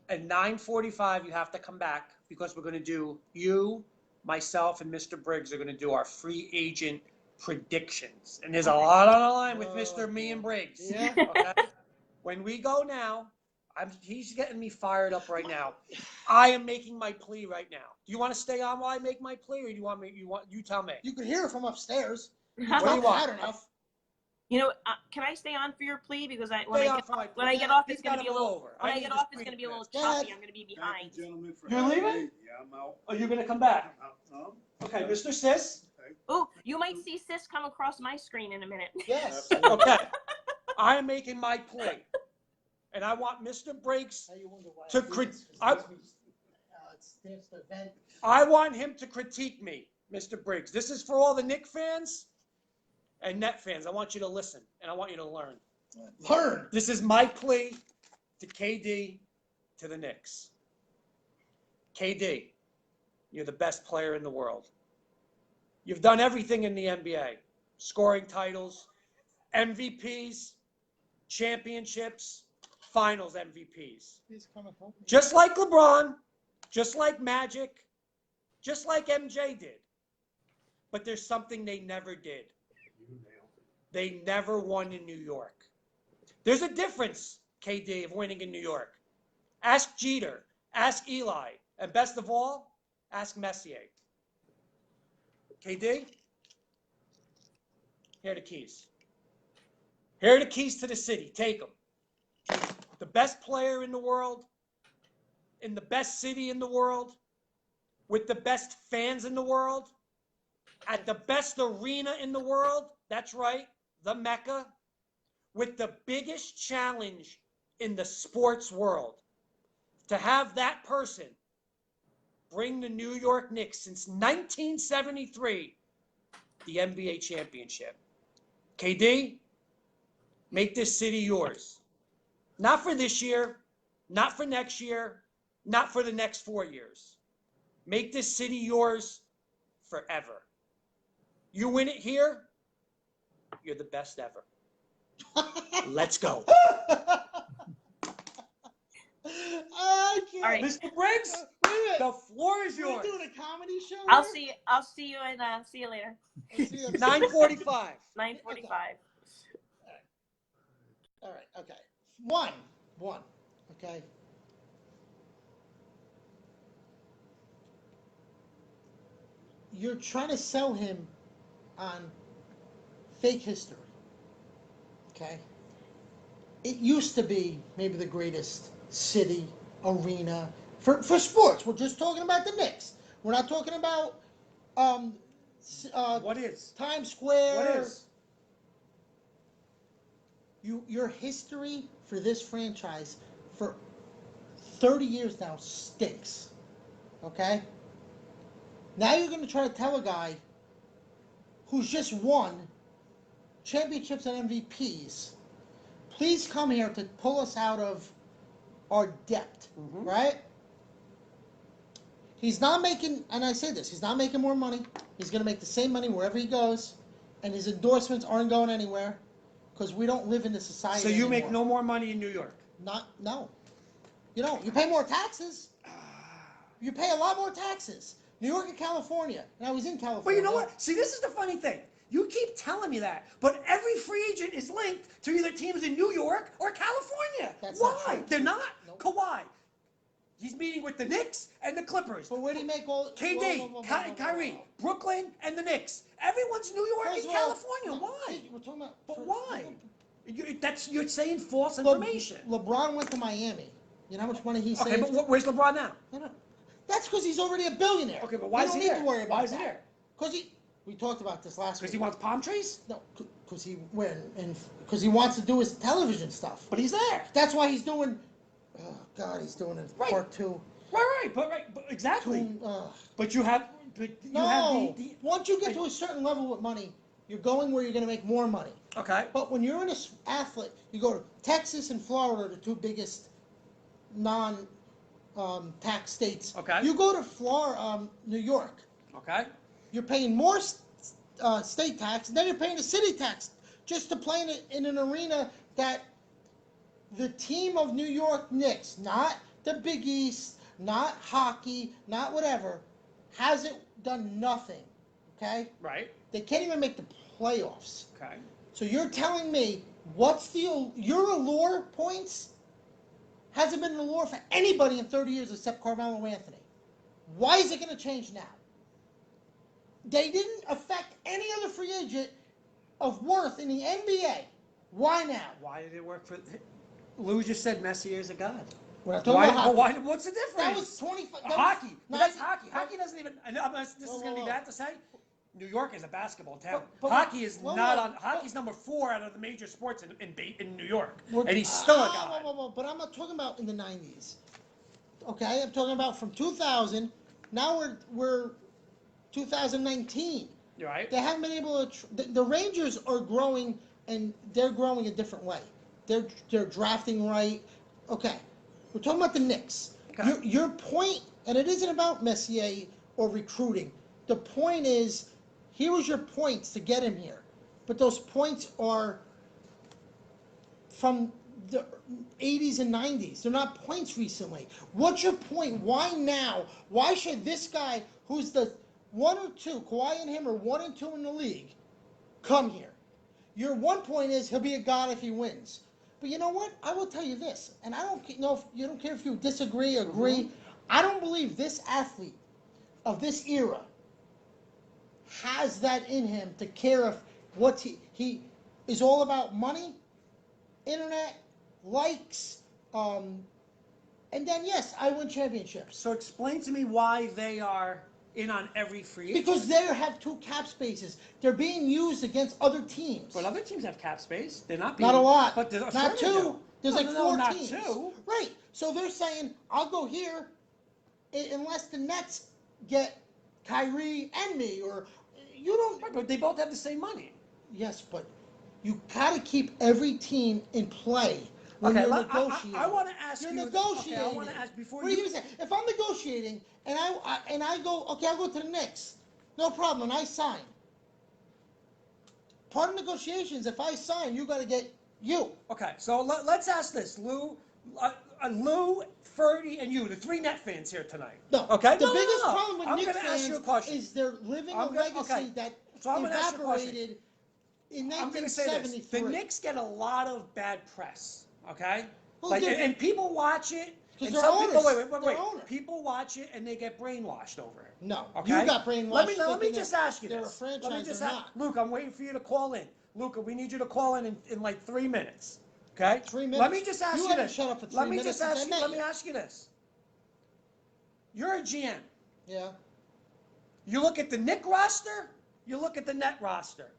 At 9:45, you have to come back because we're going to do myself and Mr. Briggs are going to do our free agent predictions. And there's a lot on the line with Mr. Me and Briggs. Yeah. Okay? When we go now, he's getting me fired up right now. I am making my plea right now. Do you want to stay on while I make my plea, or do you want me? You tell me. You could hear it from upstairs. What do you want? Enough. Can I stay on for your plea because when I get off, it's going to be a little. When I get off, it's going to be a little choppy. I'm going to be behind. You're leaving? Yeah, I'm out. Are you going to come back? Okay, Mr. Sis. Oh, you might see Sis come across my screen in a minute. Yes. Okay. I am making my plea, and I want Mr. Briggs to I want him to critique me, Mr. Briggs. This is for all the Knicks fans and Net fans. I want you to listen, and I want you to learn. Learn. This is my plea to KD, to the Knicks. KD, you're the best player in the world. You've done everything in the NBA. Scoring titles, MVPs, championships, finals MVPs. Just like LeBron, just like Magic, just like MJ did. But there's something they never did. They never won in New York. There's a difference, KD, of winning in New York. Ask Jeter, ask Eli, and best of all, ask Messier. KD, here are the keys. Here are the keys to the city. Take them. The best player in the world, in the best city in the world, with the best fans in the world, at the best arena in the world. That's right, the Mecca, with the biggest challenge in the sports world. To have that person bring the New York Knicks since 1973 the NBA championship. KD, make this city yours. Not for this year, not for next year, not for the next 4 years. Make this city yours forever. You win it here, you're the best ever. Let's go. All right. Mr. Briggs, the floor is You're yours. doing a comedy show? I'll see you and see you later. 9:45. 9:45. All right. Okay. One. Okay. You're trying to sell him on fake history. Okay. It used to be maybe the greatest city, arena for sports. We're just talking about the Knicks. We're not talking about What is? Times Square. What is? Your history for this franchise for 30 years now stinks. Okay? Now you're going to try to tell a guy who's just won championships and MVPs please come here to pull us out of our debt, right? He's not making, and I say this, he's not making more money. He's going to make the same money wherever he goes, and his endorsements aren't going anywhere because we don't live in the society So you anymore. make no more money in New York? No. You don't. You pay more taxes. You pay a lot more taxes. New York and California. And I was in California. But you know what? See, this is the funny thing. You keep telling me that, but every free agent is linked to either teams in New York or California. That's Why? not true. They're not? Nope. Kawhi. He's meeting with the Knicks and the Clippers. But where do you make all... KD, Kyrie, Brooklyn, and the Knicks. Everyone's New York First and of all, California. Why? We're talking about... But why? You're saying false information. LeBron went to Miami. You know how much money he saved? Okay, but where's LeBron now? No. That's because he's already a billionaire. Okay, but why is he there? You don't need to worry about Why is he that. there? Because we talked about this last week. Because he wants palm trees? No, because he wants to do his television stuff. But he's there. That's why he's doing... Oh, God, he's doing it Right. part 2. Right, but exactly. But you have... Once you get to a certain level with money, you're going where you're going to make more money. Okay. But when you're an athlete, you go to Texas and Florida, the two biggest non-tax states. Okay. You go to New York. Okay. You're paying more state tax, and then you're paying the city tax just to play in an arena that the team of New York Knicks, not the Big East, not hockey, not whatever, hasn't done nothing. Okay? Right. They can't even make the playoffs. Okay. So you're telling me your allure points hasn't been an allure for anybody in 30 years except Carmelo Anthony. Why is it going to change now? They didn't affect any other free agent of worth in the NBA. Why now? Why did it work for... Lou just said Messier's a god. When I'm talking about hockey, What's the difference? that was 25. Hockey. But that's 90 hockey. Hockey doesn't even... This is going to be bad to say. New York is a basketball town. But- Hockey is well, not well, on... Hockey's number 4 out of the major sports in New York. We're- And he's still a god. But I'm not talking about in the 90s. Okay? I'm talking about from 2000. Now we're 2019. You're right. They haven't been able to. The Rangers are growing, and they're growing a different way. They're drafting right. Okay, we're talking about the Knicks. Okay. Your point, and it isn't about Messier or recruiting. The point is, here was your points to get him here, but those points are from the 80s and 90s. They're not points recently. What's your point? Why now? Why should this guy, who's the 1 or 2, Kawhi and him are 1 and 2 in the league, come here? Your one point is he'll be a god if he wins. But you know what? I will tell you this, and I don't know if you don't care if you disagree, agree. I don't believe this athlete of this era has that in him to care if what he is all about money, internet, likes, and then yes, I win championships. So explain to me why they are in on every free agent. Because they have 2 cap spaces. They're being used against other teams. But other teams have cap space. They're not being... Not a lot. But not 2. There's like 4 not teams. 2. Right. So they're saying, I'll go here unless the Nets get Kyrie and me, or you don't... Right, but they both have the same money. Yes, but you got to keep every team in play when you're negotiating. I want to ask you're you... negotiating. Okay, I want to ask before what you... are you saying? If I'm negotiating and I go, okay, I'll go to the Knicks. No problem, and I sign. Part of negotiations, if I sign, you got to get you. Okay, so let's ask this. Lou, Ferdy, and you, the 3 Net fans here tonight. No. Okay? The No, biggest no. problem with I'm Knicks gonna ask you a fans question. is they're living a legacy that So I'm gonna ask you a question. evaporated in I'm going to say this. 1973. The Knicks get a lot of bad press, okay? Who Like, gives- and people watch it. 'Cause And they're some people, owners. wait. They're owners. People watch it and they get brainwashed over it. No, Okay? you got brainwashed. Let me thinking just that ask you they're this. a franchise. Let me just they're ask, not. Luke, I'm waiting for you to call in. Luca, we need you to call in like 3 minutes. Okay? 3 minutes. Let me just ask You you haven't this. shut up for 3 Let me minutes just ask since you. I met Let me you. ask you this. You're a GM. Yeah. You look at the Knick roster. You look at the Net roster.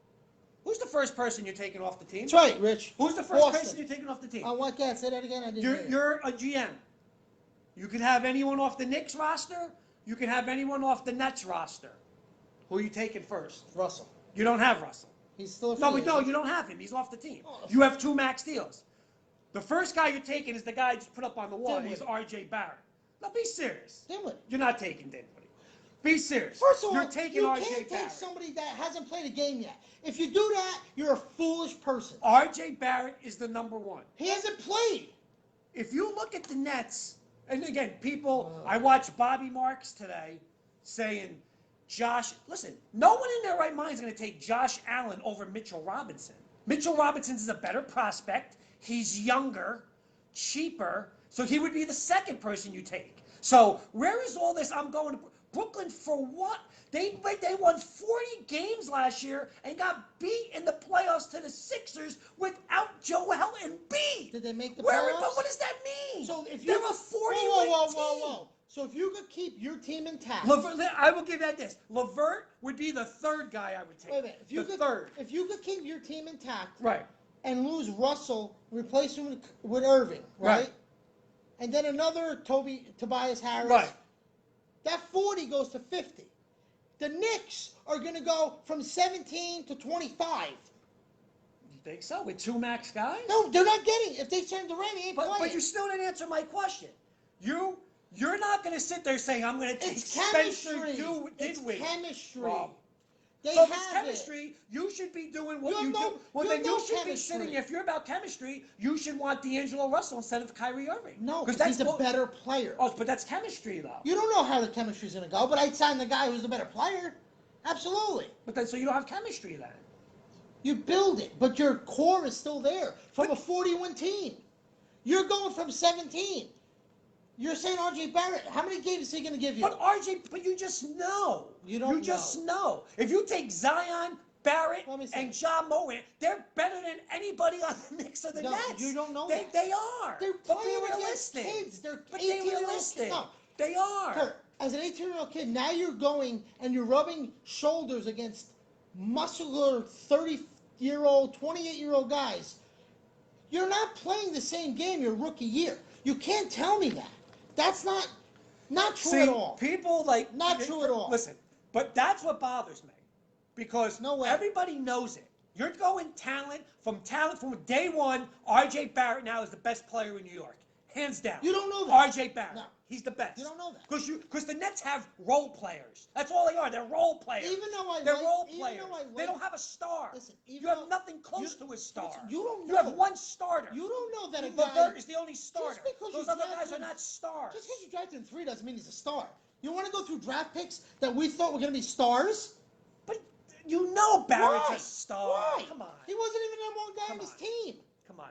Who's the first person you're taking off the team? That's right, Rich. Who's the first Boston. person you're taking off the team? What? Can't say that again. I didn't hear you. You're a GM. You can have anyone off the Knicks roster. You can have anyone off the Nets roster. Who are you taking first? Russell. You don't have Russell. He's still a free No, agent. no, you don't have him. He's off the team. Oh. You have 2 max deals. The first guy you're taking is the guy I just put up on the wall. Dinwiddie. He's R.J. Barrett. Now be serious. Dinwiddie. You're not taking Dinwiddie. Be serious. First of all, you're taking you R.J. can't Barrett. take somebody that hasn't played a game yet. If you do that, you're a foolish person. R.J. Barrett is the number one. He hasn't played. If you look at the Nets, and again, people, I watched Bobby Marks today saying, listen, no one in their right mind is going to take Josh Allen over Mitchell Robinson. Mitchell Robinson is a better prospect. He's younger, cheaper, so he would be the second person you take. So where is all this? I'm going to Brooklyn for what? They won 40 games last year and got beat in the playoffs to the Sixers without Joel Embiid. Did they make the But playoffs? what does that mean? So if they're you a 40 whoa. So if you could keep your team intact. I will give that this. LeVert would be the third guy I would take. Wait a minute. If you could keep your team intact, Right. and lose Russell, replace him with Irving, right? And then another Tobias Harris. Right. That 40 goes to 50. The Knicks are going to go from 17 to 25. You think so? With two max guys? No, they're not getting. If they turn Durant, he ain't playing. But you still didn't answer my question. You're not going to sit there saying, I'm going to take It's Spencer chemistry. Dinwiddie. It's chemistry. Rob. They So if have it's chemistry, you should be doing what You you have no- do. Well, you then have you no should be chemistry. sitting, if you're about chemistry, you should want D'Angelo Russell instead of Kyrie Irving. No, because he's a better player. Oh, but that's chemistry, though. You don't know how the chemistry's going to go, but I'd sign the guy who's the better player. Absolutely. But then, so you don't have chemistry then. You build it, but your core is still there from a 41 team. You're going from 17. You're saying R.J. Barrett. How many games is he going to give you? But you just know. You don't You just know. If you take Zion, Barrett, Let me see. and John Morant, they're better than anybody on the Knicks or the No, Nets. you don't know they, that. They are. They're But be playing against realistic. kids. They're But be 18-year-old realistic. kids. No. They are. Kurt, as an 18-year-old kid, now you're going and you're rubbing shoulders against muscular 30-year-old, 28-year-old guys. You're not playing the same game your rookie year. You can't tell me that. That's not true at all. People like Not true at all. Listen, but that's what bothers me, because No way. everybody knows it. You're going talent from day one. R.J. Barrett now is the best player in New York, hands down. You don't know that. R.J. Barrett. No. He's the best. You don't know that. Because the Nets have role players. That's all they are. They're role players. Even though They're like- role even players. though I They like- don't have a star. Listen, even you have though- nothing close you- to a star. listen, you don't You have know. one starter. You don't know that a guy. LeVert is the only starter. because Those you other drafted guys are him- not stars. Just because you drafted him 3 doesn't mean he's a star. You want to go through draft picks that we thought were going to be stars? But you know Barrett's Why? a star. Why? Come on. He wasn't even the number one guy Come on his on. team. Come on.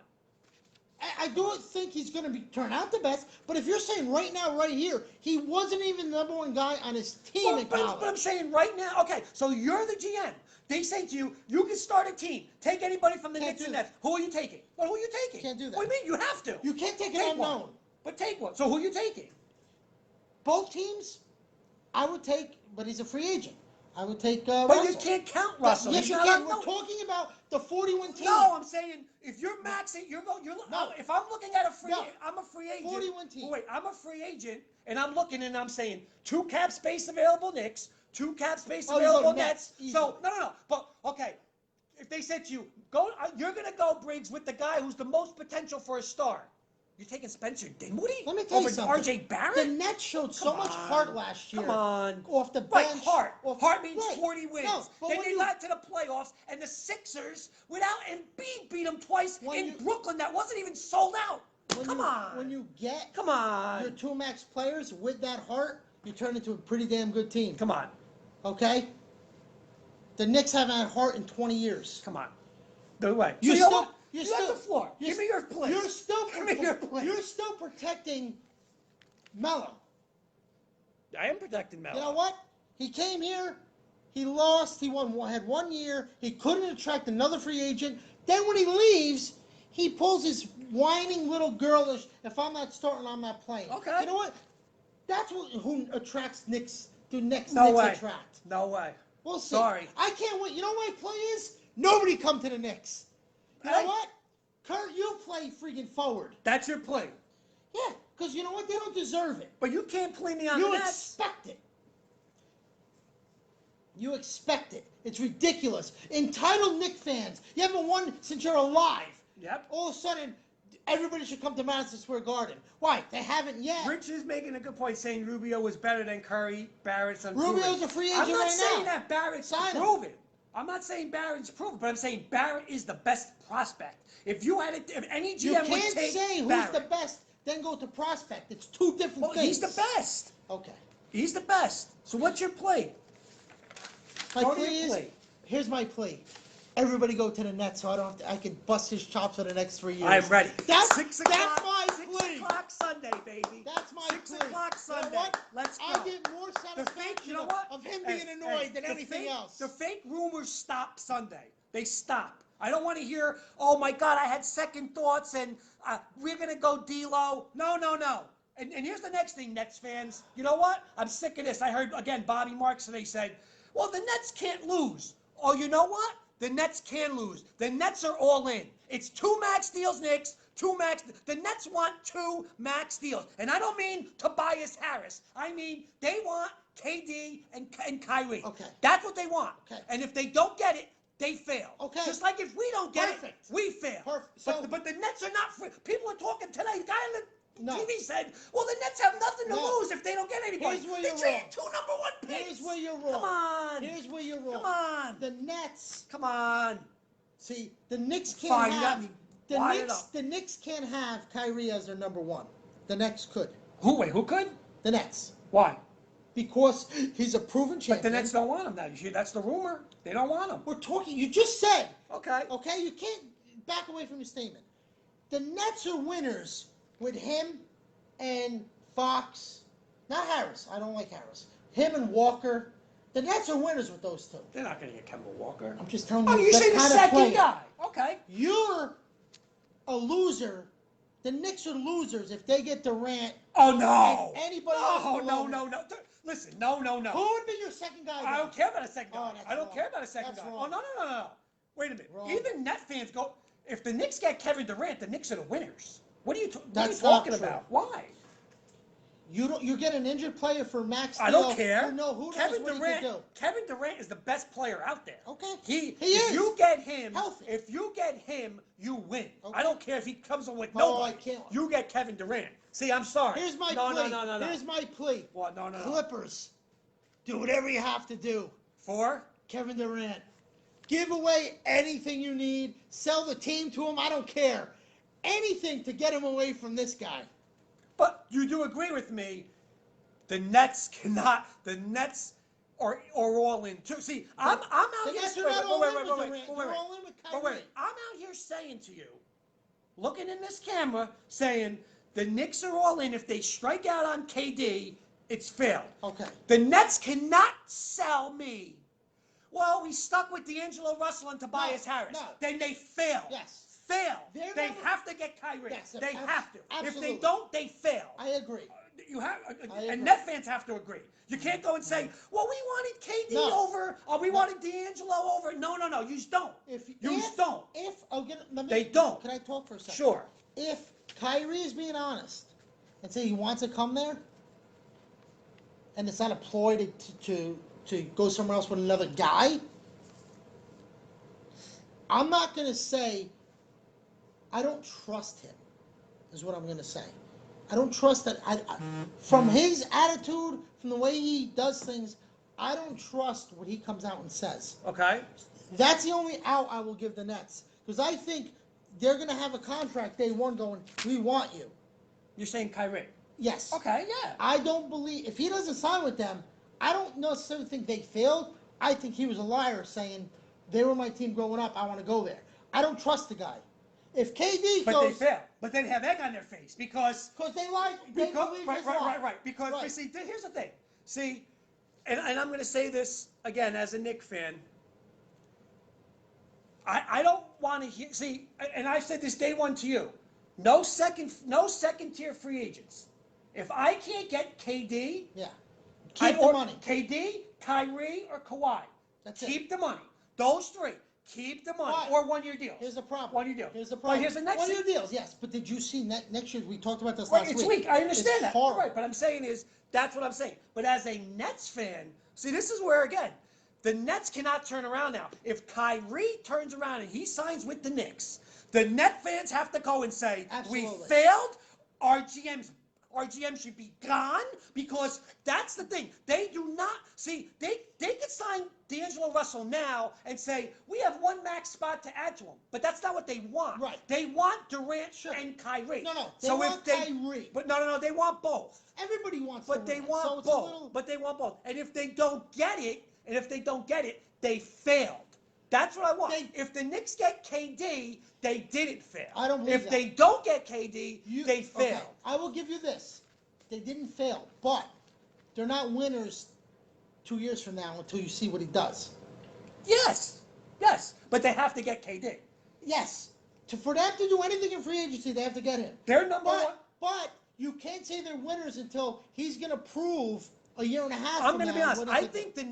I don't think he's going to turn out the best, but if you're saying right now, right here, he wasn't even the number one guy on his team in college. But I'm saying right now, okay, so you're the GM. They say to you, you can start a team. Take anybody from the Can't Knicks do and that. Nets. Who are you taking? Well, who are you taking? Can't do that. What do you mean? You have to. You can't take an Take unknown. one. But take one. So who are you taking? Both teams, I would take, but he's a free agent. I would take But Russell. you can't count Russell. Yes, He's you not can. on- We're talking about the 41 team. No, I'm saying if you're maxing, you're No. if I'm looking at a free, No. I'm a free agent. 41 team. Wait, I'm a free agent, and I'm looking and I'm saying 2 cap space available Knicks, 2 cap space Oh, you go available Nets, Nets. easy. So no. But okay, if they said to you, go, you're gonna go Briggs with the guy who's the most potential for a star. You're taking Spencer Dinwiddie Let me tell you over something. R.J. Barrett. The Nets showed so Come much on. heart last year. Come on. Off the Right, bench. heart. off- Heart means right. 40 wins. No, but then when they you- got to the playoffs, and the Sixers, without Embiid, beat them twice When in you- Brooklyn. That wasn't even sold out. Come on. When you get Come on. your 2 max players with that heart, you turn into a pretty damn good team. Come on. Okay? The Knicks haven't had heart in 20 years. Come on. No way. You're So you know still- what? you're You have still- the floor. you're Give me your place. You're still Give me your place. You're still protecting Melo. I am protecting Melo. You know what? He came here, he lost, had 1 year, he couldn't attract another free agent. Then when he leaves, he pulls his whining little girlish, if I'm not starting, I'm not playing. Okay. You know what? That's who attracts Knicks, No Knicks way. attract. No way. We'll see. Sorry. I can't wait. You know what my play is? Nobody come to the Knicks. You know Hey. what? Kurt, you play freaking forward. That's your play. Yeah, because you know what? They don't deserve it. But you can't play me on You the Nets. expect it. You expect it. It's ridiculous. Entitled Knicks fans. You haven't won since you're alive. Yep. All of a sudden, everybody should come to Madison Square Garden. Why? They haven't yet. Rich is making a good point, saying Rubio was better than Curry. Barrett's unproven. Rubio's a free agent I'm not right saying now. that Barrett's Sign him. proven. I'm not saying Barrett's proven, but I'm saying Barrett is the best prospect. If you had if any GM You would can't take say who's Barrett, the best, then go to prospect. It's two different things. he's the best. Okay. He's the best. So what's your play? My Go to plea your is, play. here's my plea. Everybody go to the Nets so I don't have to, I can bust his chops for the next 3 years. I'm ready. That's 6 my o'clock. plea. 6 o'clock Sunday, baby. That's my 6 plea. o'clock You know Sunday. what? Let's go. I get more The satisfaction fake, you know what? of him being annoyed than the anything fake, else. The fake rumors stop Sunday. They stop. I don't want to hear, oh my God, I had second thoughts and we're going to go D-Lo. No, no, no. And here's the next thing, Nets fans. You know what? I'm sick of this. I heard, again, Bobby Marks today said, well, the Nets can't lose. Oh, you know what? The Nets can lose. The Nets are all in. It's 2 max deals, Knicks. 2 max. The Nets want 2 max deals. And I don't mean Tobias Harris. I mean they want KD and Kyrie. Okay. That's what they want. Okay. And if they don't get it, they fail. Okay. Just like if we don't get Perfect. it, we fail. Perfect. So- But the Nets are not free. People are talking today. The guy on the No. TV said, well, the Nets have nothing to No. lose if they don't get anybody. Here's where they you're traded wrong. 2 number 1 picks. Here's where you're wrong. Come on. Here's where you're wrong. Come on. The Nets, Come on. see, the Knicks can't Fine, you got have me the wired Knicks. up. The Knicks can't have Kyrie as their number 1. The Nets could. Who could? The Nets, Why? because he's a proven champion. But the Nets don't want him now. That's the rumor. They don't want him. We're talking. You just said. Okay. Okay, you can't back away from your statement. The Nets are winners with him and Fox. Not Harris. I don't like Harris. Him and Walker. The Nets are winners with those 2. They're not going to get Kemba Walker. I'm just telling Oh, you. you that say the kind of second player. guy. Okay. You're a loser. The Knicks are losers if they get Durant. Oh, no. And anybody else No, below no, him. no. Listen, no. Who would be your second guy? I don't care about a second Oh, guy. that's I don't wrong. care about a second That's guy. wrong. Oh, no. Wait a minute. Wrong. Even Net fans go, if the Knicks get Kevin Durant, the Knicks are the winners. What are you That's not talking true. about? Why? You get an injured player for max deal. I don't care. Who knows Kevin what Durant, he could do. Kevin Durant is the best player out there. Okay. He is. If you get him, Healthy. you win. Okay. I don't care if he comes in with Oh, nobody. I can't. You get Kevin Durant. See, I'm sorry. Here's my no, plea. No. Here's my plea. What? No. Clippers. Do whatever you have to do. For? Kevin Durant. Give away anything you need. Sell the team to him. I don't care. Anything to get him away from this guy. But you do agree with me. The Nets cannot. The Nets are all in too. See, I'm out The here. Nets are not all in with Durant. Wait. They're all in with But Kyrie. wait, I'm out here saying to you, looking in this camera, saying the Knicks are all in. If they strike out on KD, it's failed. Okay. The Nets cannot sell me. Well, we stuck with D'Angelo Russell and Tobias Harris. no. Then they fail. Yes. Fail. They're They never- have to get Kyrie. Yes, They have to. If absolutely. they don't, they fail. I agree. You have, I agree. and Net fans have to agree. You can't go and say, "Well, we wanted KD No. over, or we wanted D'Angelo over." No. You don't. If don't. Let me, They don't. Can I talk for a second? Sure. If Kyrie is being honest and say he wants to come there, and it's not a ploy to go somewhere else with another guy, I'm not going to say I don't trust him, is what I'm going to say. I don't trust that. From his attitude, from the way he does things, I don't trust what he comes out and says. Okay. That's the only out I will give the Nets. Because I think they're going to have a contract day one going, we want you. You're saying Kyrie. Yes. Okay. Yeah. I don't believe, if he doesn't sign with them, I don't necessarily think they failed. I think he was a liar saying, they were my team growing up, I want to go there. I don't trust the guy. If KD But goes... they fail. But they have egg on their face because... Because they lie. They believe his lie. Right. Because, Right. but see, here's the thing. See, and I'm going to say this again as a Knicks fan. I don't want to hear... See, and I said this day one to you. No second tier free agents. If I can't get KD... Yeah. Keep the money. KD, Kyrie, or Kawhi. That's it. Keep the money. Those 3. Keep the money. Why? Or 1-year deals. Here's the problem. 1-year deal. Here's the problem. But here's the next One thing. year deals, yes. But did you see next year? We talked about this Right, last it's week. weak. I understand It's that. horrible. Right, but I'm saying is that's what I'm saying. But as a Nets fan, see, this is where again, the Nets cannot turn around now. If Kyrie turns around and he signs with the Knicks, the Net fans have to go and say, Absolutely. we failed. Our GM should be gone, because that's the thing. They do not see. They could sign D'Angelo Russell now and say we have one max spot to add to him, but that's not what they want. Right. They want Durant Sure. and Kyrie. No. They So want if they, Kyrie. But no. They want both. Everybody wants But they Durant, want so it's both. a little... But they want both. And if they don't get it, they failed. That's what I want. If the Knicks get KD, they didn't fail. I don't believe If that. they don't get KD, they failed. Okay, I will give you this. They didn't fail, but they're not winners 2 years from now until you see what he does. Yes. But they have to get KD. Yes. For them to do anything in free agency, they have to get him. They're number one. But you can't say they're winners until he's going to prove a year and a half I'm from going to now be honest. what I he think the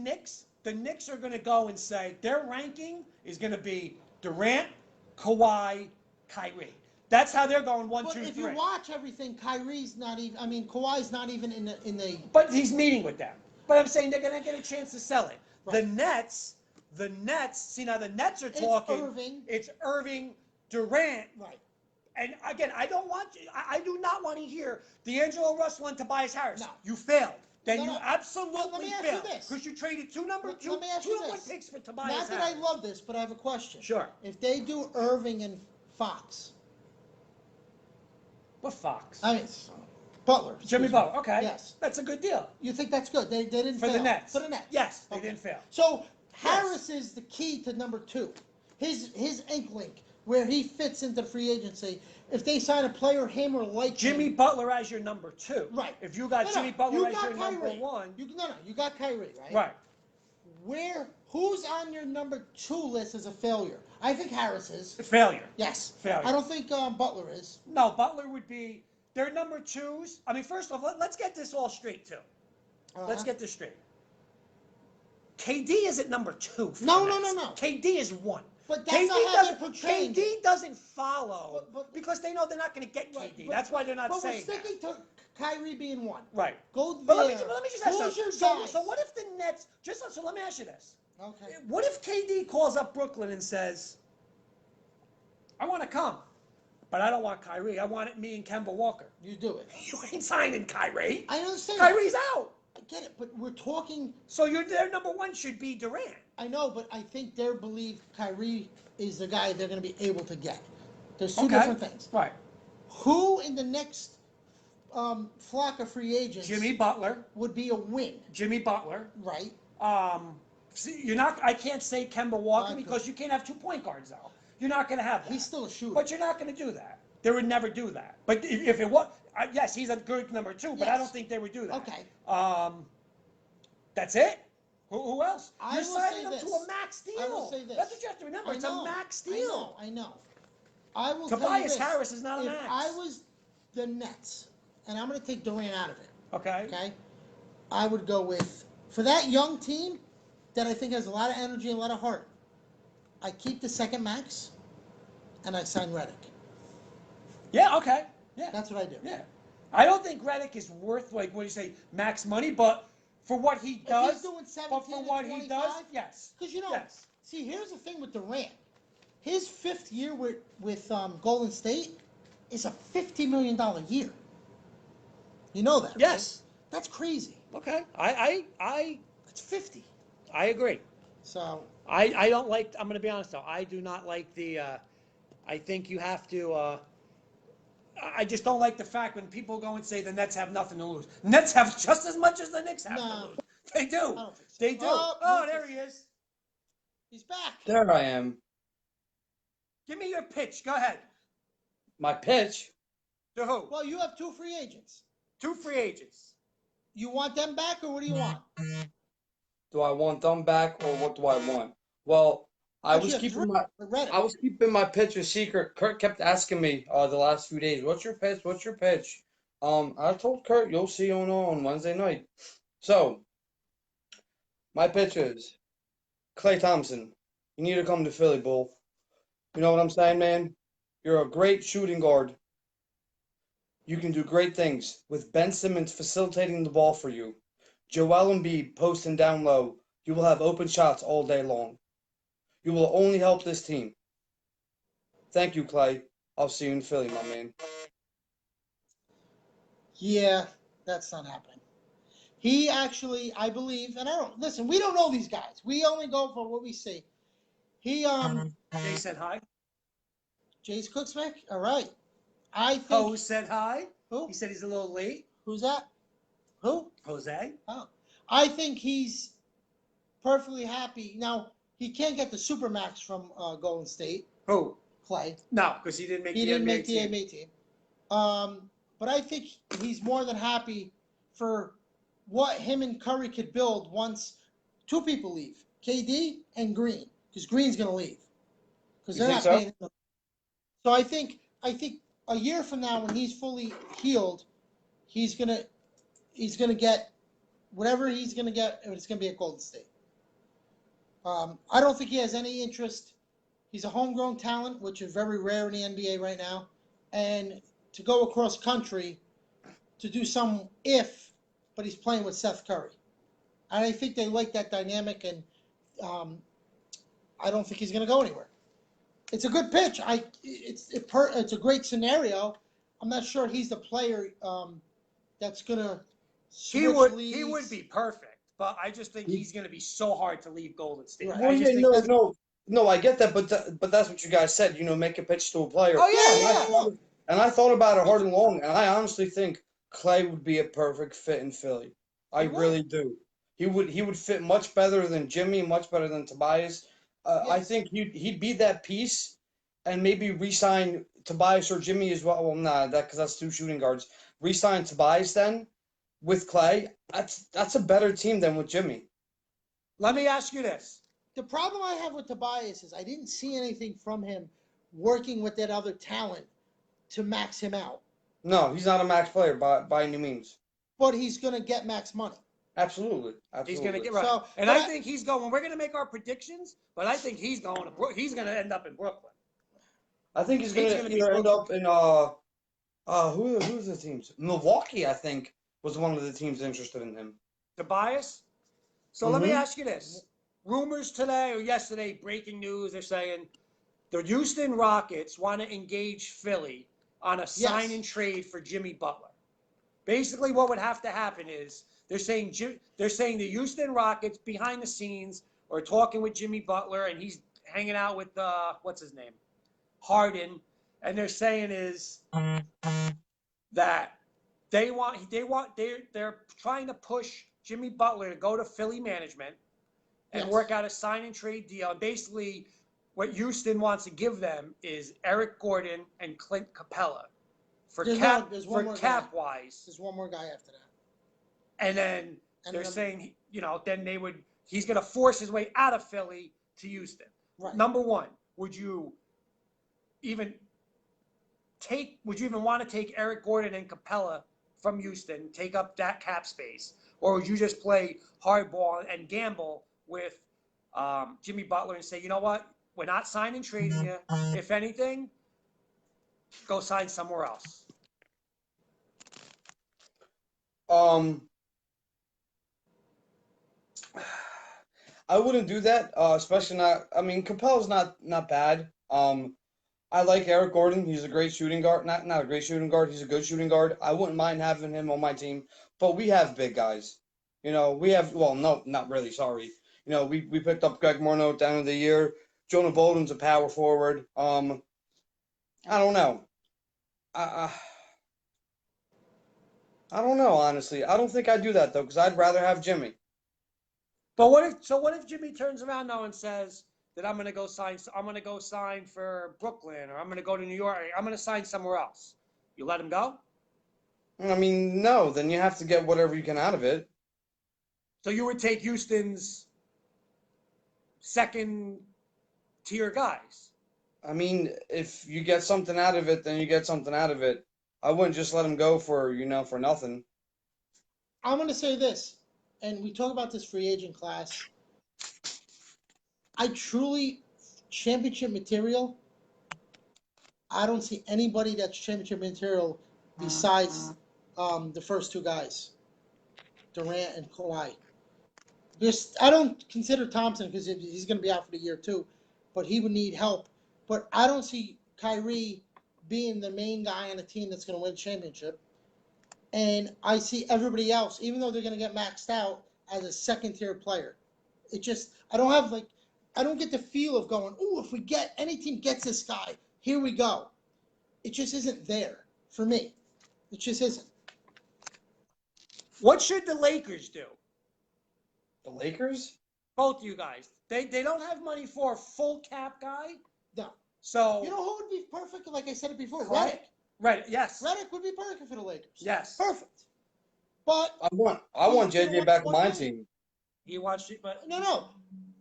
Knicks are going to go and say their ranking is going to be Durant, Kawhi, Kyrie. That's how they're going 1, But 2, 3. if you watch everything, Kyrie's not even. I mean, Kawhi's not even in the. But he's meeting with them. But I'm saying they're going to get a chance to sell it. Right. The Nets. See, now the Nets are It's talking. Irving. It's Irving, Durant. Right. And again, I do not want to hear D'Angelo Russell and Tobias Harris. No. You failed. Then No, you no. absolutely Let me ask you failed. this. Because you traded two number Let me ask two you number one this. picks for Tobias Not that Harris. I love this, but I have a question. Sure. If they do Irving and Fox, What Fox? I mean, Butler. Jimmy excuse me. Butler. Okay. Yes. That's a good deal. You think that's good? They didn't For fail. the Nets. For the Nets. Yes, they Okay. didn't fail. So Harris is the key to number 2. His ink link, where he fits into free agency. If they sign a player, him or like Jimmy him, Butler as your number 2. Right. If you got No, Jimmy no, Butler you as got your number Kyrie. 1. You got Kyrie, right? Right. Who's on your number 2 list as a failure? I think Harris is. Failure. Yes. Failure. I don't think Butler is. No, Butler would be their number 2s. I mean, first off, let's get this all straight too. Let's get this straight. KD isn't number 2. For No, the no, Nets. no, no. KD is 1. But that's not how they're portraying KD doesn't follow But- because they know they're not going to get KD. Right, That's why they're not But we're saying that. sticking to Kyrie being 1. Right. Go there. But let me just ask Who's you. your So, guys? so what if the Nets? So let me ask you this. Okay. What if KD calls up Brooklyn and says, "I want to come, but I don't want Kyrie. I want it me and Kemba Walker." You do it. You ain't signing Kyrie. I understand. Kyrie's out. I get it, but we're talking. So their number 1 should be Durant. I know, but I think they believe Kyrie is the guy they're going to be able to get. There's two Okay. different things. Right. Who in the next flock of free agents Jimmy Butler. would be a win, Jimmy Butler. right? See, you're not. I can't say Kemba Walker Okay. because you can't have 2 point guards though. You're not going to have that. He's still a shooter. But you're not going to do that. They would never do that. But if it was, yes, he's a good number 2. But I Yes. don't think they would do that. Okay. That's it. Who else? I You're will signing say them to this. a max deal. I will say this. That's what you have to remember. It's a max deal. I know. I will tell you Tobias this. Harris is not a if max. I was the Nets, and I'm going to take Durant out of it, Okay. okay? I would go with, for that young team that I think has a lot of energy and a lot of heart, I keep the second max, and I sign Redick. Yeah. Okay. Yeah. That's what I do. Yeah. I don't think Redick is worth, like, what do you say, max money, but for what he does. If he's doing 17 but for and what he 25, does, yes. Because, Yes. see, here's the thing with Durant. His 5th year with Golden State is a $50 million year. You know that, right? Yes. That's crazy. Okay. It's 50. I agree. So, I don't like. I'm going to be honest though. I do not like the. I think you have to. I just don't like the fact when people go and say the Nets have nothing to lose. Nets have just as much as the Knicks have to No. lose. They do. I don't think so. They do. Oh, Oh, Lucas. there he is. he's back. There I am. Give me your pitch. Go ahead. My pitch. To who? Well, you have 2 free agents. 2 free agents. You want them back, or what do you want? Do I want them back or what do I want? Well, I Actually, was you have keeping 3. my Redick. I was keeping my pitch a secret. Kurt kept asking me the last few days, "What's your pitch? What's your pitch?" I told Kurt, "You'll see on Wednesday night." So, my pitch is Klay Thompson. You need to come to Philly, Bull. You know what I'm saying, man? You're a great shooting guard. You can do great things with Ben Simmons facilitating the ball for you. Joel Embiid posting down low, You will have open shots all day long. You will only help this team. Thank you, Clay. I'll see you in Philly, my man. Yeah, that's not happening. He actually, I believe, and I don't listen. We don't know these guys. We only go for what we see. He Jay said hi. Jace Cooksmack. All right. I think Ho said hi. who? He said he's a little late. Who's that? Who? Jose. Oh, I think he's perfectly happy. Now he can't get the supermax from Golden State. Who? Clay. No, because he didn't make He the didn't NBA make the team. NBA team. But I think he's more than happy for what him and Curry could build once two people leave, KD and Green, because Green's going to leave because You they're think not so? paying him. So I think a year from now when he's fully healed, he's gonna get whatever he's gonna get, and it's gonna be at Golden State. I don't think he has any interest. He's a homegrown talent, which is very rare in the NBA right now, and to go across country to do some but he's playing with Seth Curry, and I think they like that dynamic, and I don't think he's gonna go anywhere. It's a good pitch. It's a great scenario. I'm not sure he's the player that's gonna switch leagues. He would be perfect, but I just think he's going to be so hard to leave Golden State. Right. I Well, just yeah, think no, I get that, but that's what you guys said. Make a pitch to a player. Oh yeah, And I yeah. thought- And I thought about it hard and long, and I honestly think Clay would be a perfect fit in Philly. I He would. really do. He would fit much better than Jimmy, much better than Tobias. I Yes. think he'd be that piece, and maybe re-sign Tobias or Jimmy as well. Well, nah, because that's two shooting guards. Re-sign Tobias then with Clay. That's a better team than with Jimmy. Let me ask you this. The problem I have with Tobias is I didn't see anything from him working with that other talent to max him out. No, he's not a max player by any means. But he's gonna get max money. Absolutely, He's absolutely. going to get right. So, And but I think he's going. We're going to make our predictions, but I think he's going to. He's going to end up in Brooklyn. I think he's gonna be either end up in who's the teams? Milwaukee, I think, was one of the teams interested in him. Tobias. So let me Mhm. ask you this: rumors today or yesterday, breaking news. They're saying the Houston Rockets want to engage Philly on a sign and trade for Jimmy Butler. Basically, what would have to happen is they're saying the Houston Rockets behind the scenes are talking with Jimmy Butler, and he's hanging out with what's his name, Harden, and they're saying is that they're trying to push Jimmy Butler to go to Philly management and Yes. work out a sign and trade deal. And basically, what Houston wants to give them is Eric Gordon and Clint Capella for There's one more cap guy. wise. There's one more guy after that. And then And they're then- saying, then he's going to force his way out of Philly to Houston. Right. Number one, would you even want to take Eric Gordon and Capella from Houston, take up that cap space? Or would you just play hardball and gamble with Jimmy Butler and say, you know what, we're not signing trading you. If anything, go sign somewhere else. I wouldn't do that, especially not. I mean, Capella's not bad. I like Eric Gordon. He's a great shooting guard. Not a great shooting guard. He's a good shooting guard. I wouldn't mind having him on my team. But we have big guys. We have. Well, no, not really. Sorry. We picked up Greg Morneau at the end of the year. Jonah Bolden's a power forward. I don't know. I don't know, honestly. I don't think I'd do that though, because I'd rather have Jimmy. But what if Jimmy turns around now and says that I'm going to go sign for Brooklyn, or I'm going to go to New York, I'm going to sign somewhere else? You let him go? I mean, no, then you have to get whatever you can out of it. So you would take Houston's second tier guys. I mean, if you get something out of it, then you get something out of it. I wouldn't just let him go for nothing. I'm going to say this, and we talk about this free agent class. I truly, championship material, I don't see anybody that's championship material besides the first two guys, Durant and Kawhi. I don't consider Thompson because he's going to be out for the year too, but he would need help. But I don't see Kyrie being the main guy on a team that's going to win a championship. And I see everybody else, even though they're going to get maxed out, as a second-tier player. It just, I don't get the feel of going, oh, if any team gets this guy, here we go. It just isn't there for me. It just isn't. What should the Lakers do? The Lakers? Both of you guys. They don't have money for a full cap guy. No. So You know who would be perfect? Like I said it before, Right. Redick. Right, yes. Redick would be perfect for the Lakers. Yes. Perfect. But I want JJ back on my team. You watched it, but no.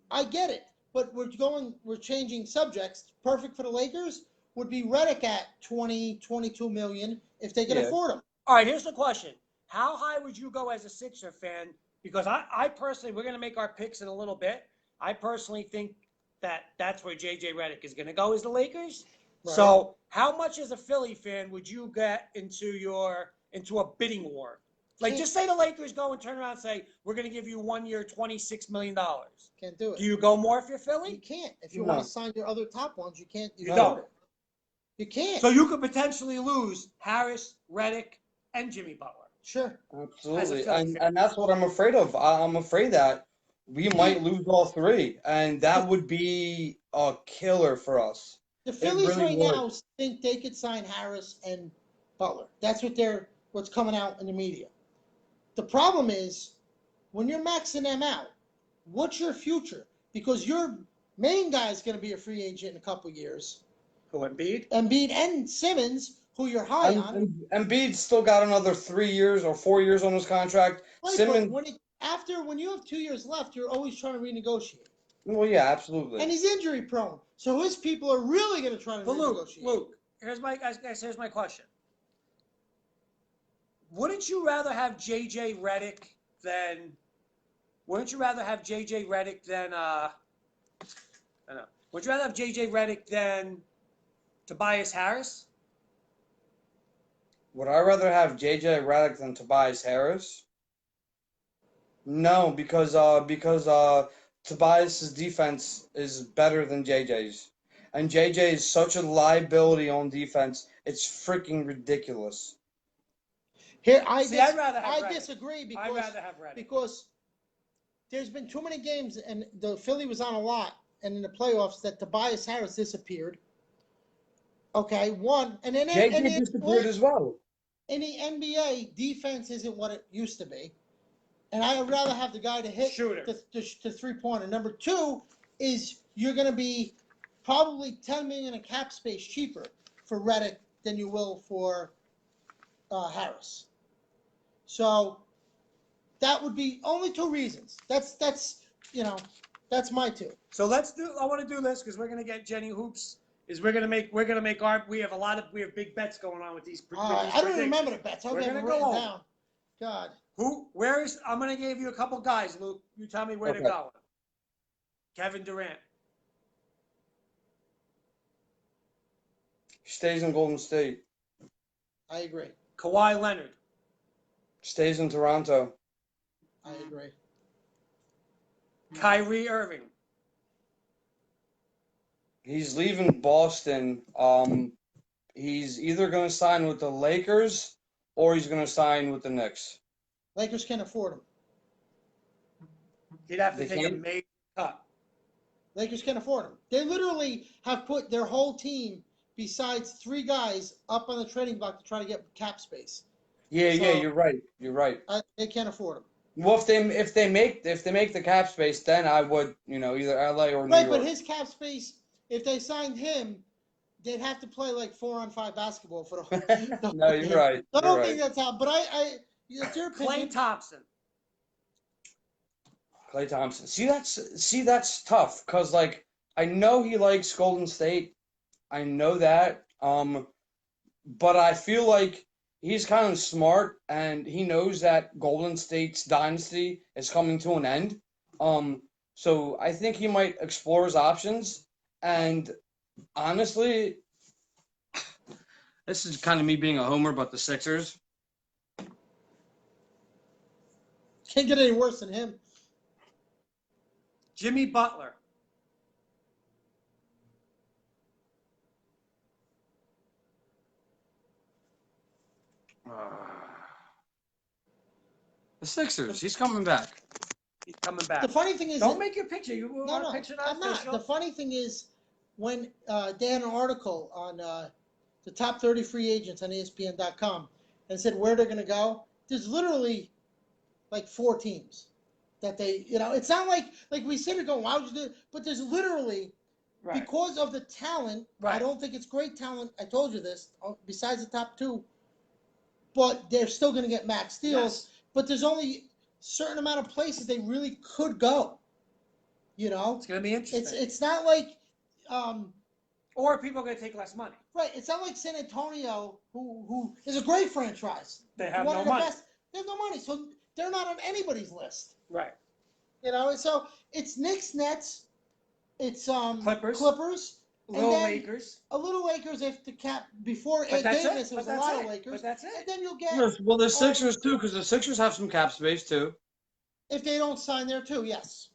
I get it. But we're changing subjects. Perfect for the Lakers would be Redick at 22 million if they can afford him. all right, here's the question. How high would you go as a Sixer fan? Because I personally, we're going to make our picks in a little bit. I personally think that's where JJ Redick is going to go, is the Lakers. Right. So how much as a Philly fan would you get into a bidding war? Like, just say the Lakers go and turn around and say, we're going to give you 1 year, $26 million. Can't do it. Do you go more if you're You Philly? can't. If you No. want to sign your other top ones, you can't. You don't. You can't. So you could potentially lose Harris, Redick, and Jimmy Butler. Sure. Absolutely. Philly fan. And that's what I'm afraid of. I'm afraid that we might lose all three, and that would be a killer for us. The Phillies really right would. now think they could sign Harris and Butler. That's what's coming out in the media. The problem is, when you're maxing them out, what's your future? Because your main guy is going to be a free agent in a couple of years. Who, Embiid? Embiid and Simmons, who you're high on. And Embiid's still got another 3 years or 4 years on his contract. Right, Simmons, but when you have 2 years left, you're always trying to renegotiate. well, yeah, absolutely. And he's injury prone. So his people are really going to try to But renegotiate. Luke, here's my question. Wouldn't you rather have JJ Redick than Wouldn't you rather have JJ Redick than I don't know. Would you rather have JJ Redick than Tobias Harris? Would I rather have JJ Redick than Tobias Harris? No, because Tobias's defense is better than JJ's. And JJ is such a liability on defense. It's freaking ridiculous. Here, I'd rather have Redick. disagree I'd rather have Redick. because there's been too many games, and the Philly was on a lot, and in the playoffs that Tobias Harris disappeared. Okay, and then JJ disappeared as well. in the NBA, defense isn't what it used to be, and I'd rather have the guy to hit Shooter. the 3-pointer. Number two is you're going to be probably $10 million in cap space cheaper for Redick than you will for Harris. So that would be only two reasons. That's my two. So I want to do this because we're gonna get Jenny Hoops. We're gonna make we have big bets going on with these. I don't remember the bets. I We're have them gonna go written home. down. God. I'm gonna give you a couple guys, Luke. You tell me where to Okay. go. Kevin Durant. Stays in Golden State. I agree. Kawhi Leonard. Stays in Toronto. I agree. Kyrie Irving. He's leaving Boston. He's either going to sign with the Lakers or he's going to sign with the Knicks. Lakers can't afford him. He'd have to They take a can't? major cut. Lakers can't afford him. They literally have put their whole team, besides 3 guys, up on the trading block to try to get cap space. Yeah, So- you're right. You're right. They can't afford him. Well, if they make the cap space, then I would, either LA or New Right, York. but his cap space, if they signed him, they'd have to play like 4-on-5 basketball for the whole No, you're right. I You're don't right. think that's how, but it's your opinion. Klay Thompson. Klay Thompson. See that's tough because I know he likes Golden State. I know that. But I feel like he's kind of smart and he knows that Golden State's dynasty is coming to an end. So I think he might explore his options. And honestly, this is kind of me being a homer, but the Sixers. Can't get any worse than him. Jimmy Butler. The Sixers. He's coming back. He's coming back. The funny thing is, Don't make your picture. You no, want no, a picture I'm not not. official? The funny thing is, when they had an article on the top 30 free agents on ESPN.com and said where they're going to go, there's literally like 4 teams that they, it's not like we sit here going, why would you do it? But there's literally, Right. because of the talent, I Right. don't think it's great talent. I told you this, besides the top 2, but they're still going to get max deals. Yes. But there's only a certain amount of places they really could go. It's going to be interesting. It's not like, or people are going to take less money. right. It's not like San Antonio, who is a great franchise. They have One no of the money. best. They have no money, so they're not on anybody's list. Right. And so it's Knicks, Nets, it's Clippers. Little then Lakers. a little Lakers if the cap before But Ed that's Davis, it. it was But a that's lot it. of Lakers. But that's it. And then you'll get Well, the Sixers too, because the Sixers have some cap space too. if they don't sign there too, yes.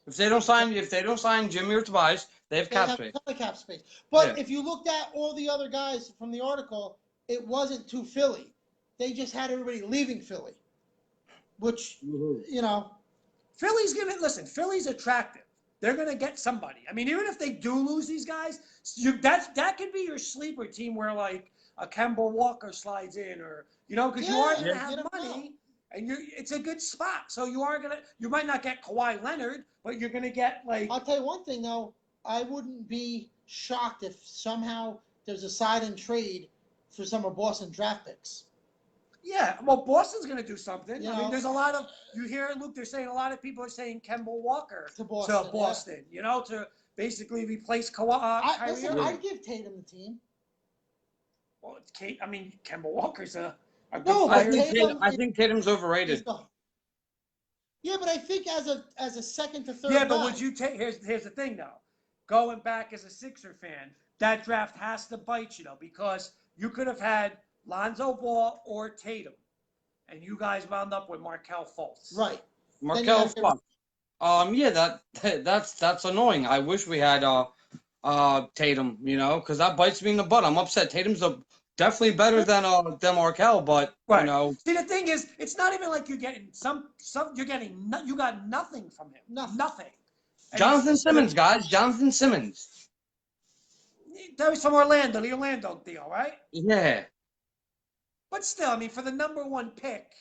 If they don't sign Jimmy or Tobias, they have They cap have space. a ton of cap space. But Yeah. if you looked at all the other guys from the article, it wasn't to Philly. They just had everybody leaving Philly, which, Philly's going to listen. Philly's attractive. They're going to get somebody. I mean, even if they do lose these guys, that could be your sleeper team where like a Kemba Walker slides in, or because you are going to have money, and it's a good spot. So you might not get Kawhi Leonard, but you're going to get like. I'll tell you one thing though, I wouldn't be shocked if somehow there's a sign-in trade for some of Boston draft picks. Yeah, well, Boston's going to do something. I mean, know, there's a lot of you hear, Luke. They're saying a lot of people are saying Kemba Walker To Boston, to basically replace Kawhi. Listen, I'd give Tatum the team. Well, it's Kate. I mean, Kemba Walker's a good No, but player. I think Tatum's overrated. Yeah, but I think as a second to third. Yeah, but guy, would you take? Here's the thing though. Going back as a Sixer fan, that draft has to bite you because you could have had Lonzo Ball or Tatum, and you guys wound up with Markelle Fultz. Right. Markelle Fultz. Yeah, that's annoying. I wish we had Tatum, because that bites me in the butt. I'm upset. Tatum's definitely better than Markelle, but right. See, the thing is, it's not even like you're getting you got nothing from him. Nothing. Jonathan Simmons, guys. Jonathan Simmons. That was from Orlando, the Orlando deal, right? Yeah. But still, I mean, for the number 1 pick.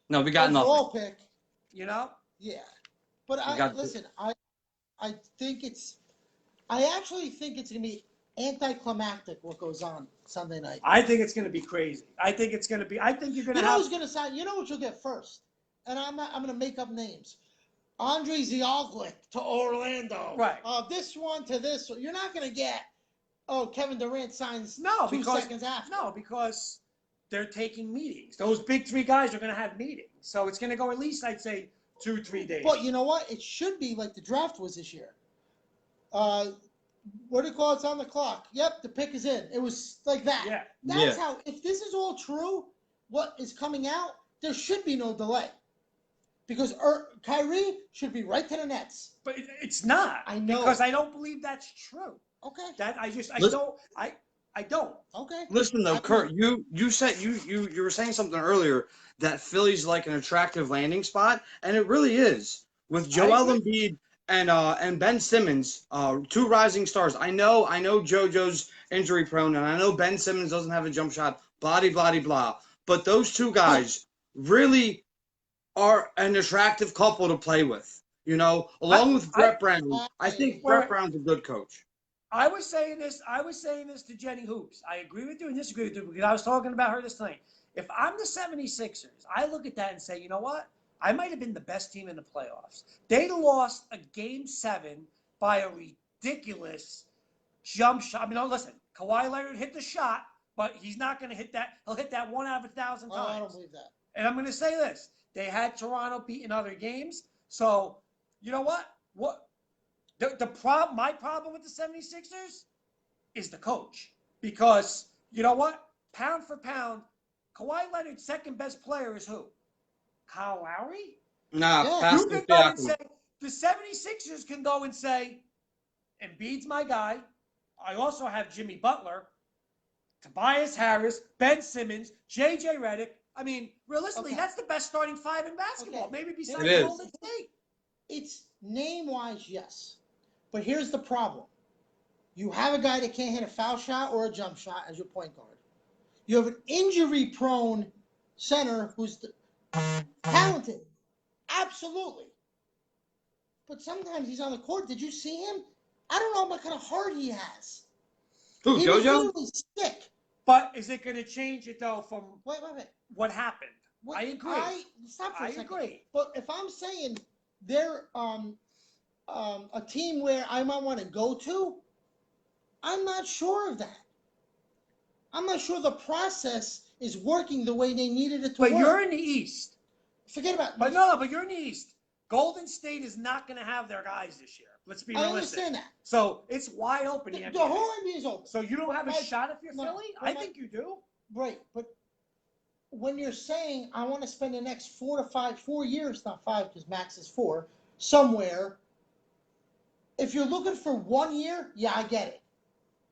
No, we got nothing. Overall pick. Yeah. But I actually think it's going to be anticlimactic what goes on Sunday night. I think it's going to be crazy. I think you're going to have. Who's going to sign? You know what you'll get first? And I'm going to make up names. Andre Zialglik to Orlando. Right. This one to this. You're not going to get, Kevin Durant signs 2 seconds after. No, because they're taking meetings. Those big 3 guys are going to have meetings. So it's going to go at least, I'd say, 2-3 days. But you know what? It should be like the draft was this year. What do you call it? It's on the clock. Yep, the pick is in. It was like that. Yeah. That's how, if this is all true, what is coming out, there should be no delay. Because Kyrie should be right to the Nets. But it's not. I know. Because I don't believe that's true. Okay. I don't. Okay. Listen though, Kurt, you said you were saying something earlier that Philly's like an attractive landing spot, and it really is. With Joel Embiid and Ben Simmons, 2 rising stars. I know JoJo's injury prone, and I know Ben Simmons doesn't have a jump shot, blah blah blah. But those 2 guys really are an attractive couple to play with. Along with Brett Brown. I think Brett Brown's a good coach. I was saying this to Jenny Hoops. I agree with you and disagree with you because I was talking about her this night. If I'm the 76ers, I look at that and say, you know what? I might have been the best team in the playoffs. They lost a Game 7 by a ridiculous jump shot. I mean, listen, Kawhi Leonard hit the shot, but he's not going to hit that. He'll hit that 1 out of 1,000 times. I don't believe that. And I'm going to say this. They had Toronto beat in other games. So, you know what? My problem with the 76ers is the coach. Because, you know what? Pound for pound, Kawhi Leonard's second best player is who? Kyle Lowry? Nah, Yeah. Pascal Siakam. the 76ers can go and say, Embiid's my guy. I also have Jimmy Butler, Tobias Harris, Ben Simmons, J.J. Redick. I mean, realistically, that's the best starting five in basketball. Maybe besides It is. Golden State. It's name-wise, yes. But here's the problem. You have a guy that can't hit a foul shot or a jump shot as your point guard. You have an injury-prone center who's talented. Absolutely. But sometimes he's on the court. Did you see him? I don't know what kind of heart he has. Who, He was JoJo? literally sick. But is it going to change it, though, from Wait. what happened? I agree. Stop for a I second. agree. But if I'm saying they're a team where I might want to go to, I'm not sure of that. I'm not sure the process is working the way they needed it to But work. you're in the East. Forget about But no, but you're in the East. Golden State is not going to have their guys this year. Let's be I realistic. understand that. So it's wide open. The NBA. whole NBA is open. So you don't have a But- shot if you're no, Philly? but I think you do. Right, but when you're saying I want to spend the next 4 years, not 5 because max is 4, somewhere, if you're looking for 1 year, yeah, I get it.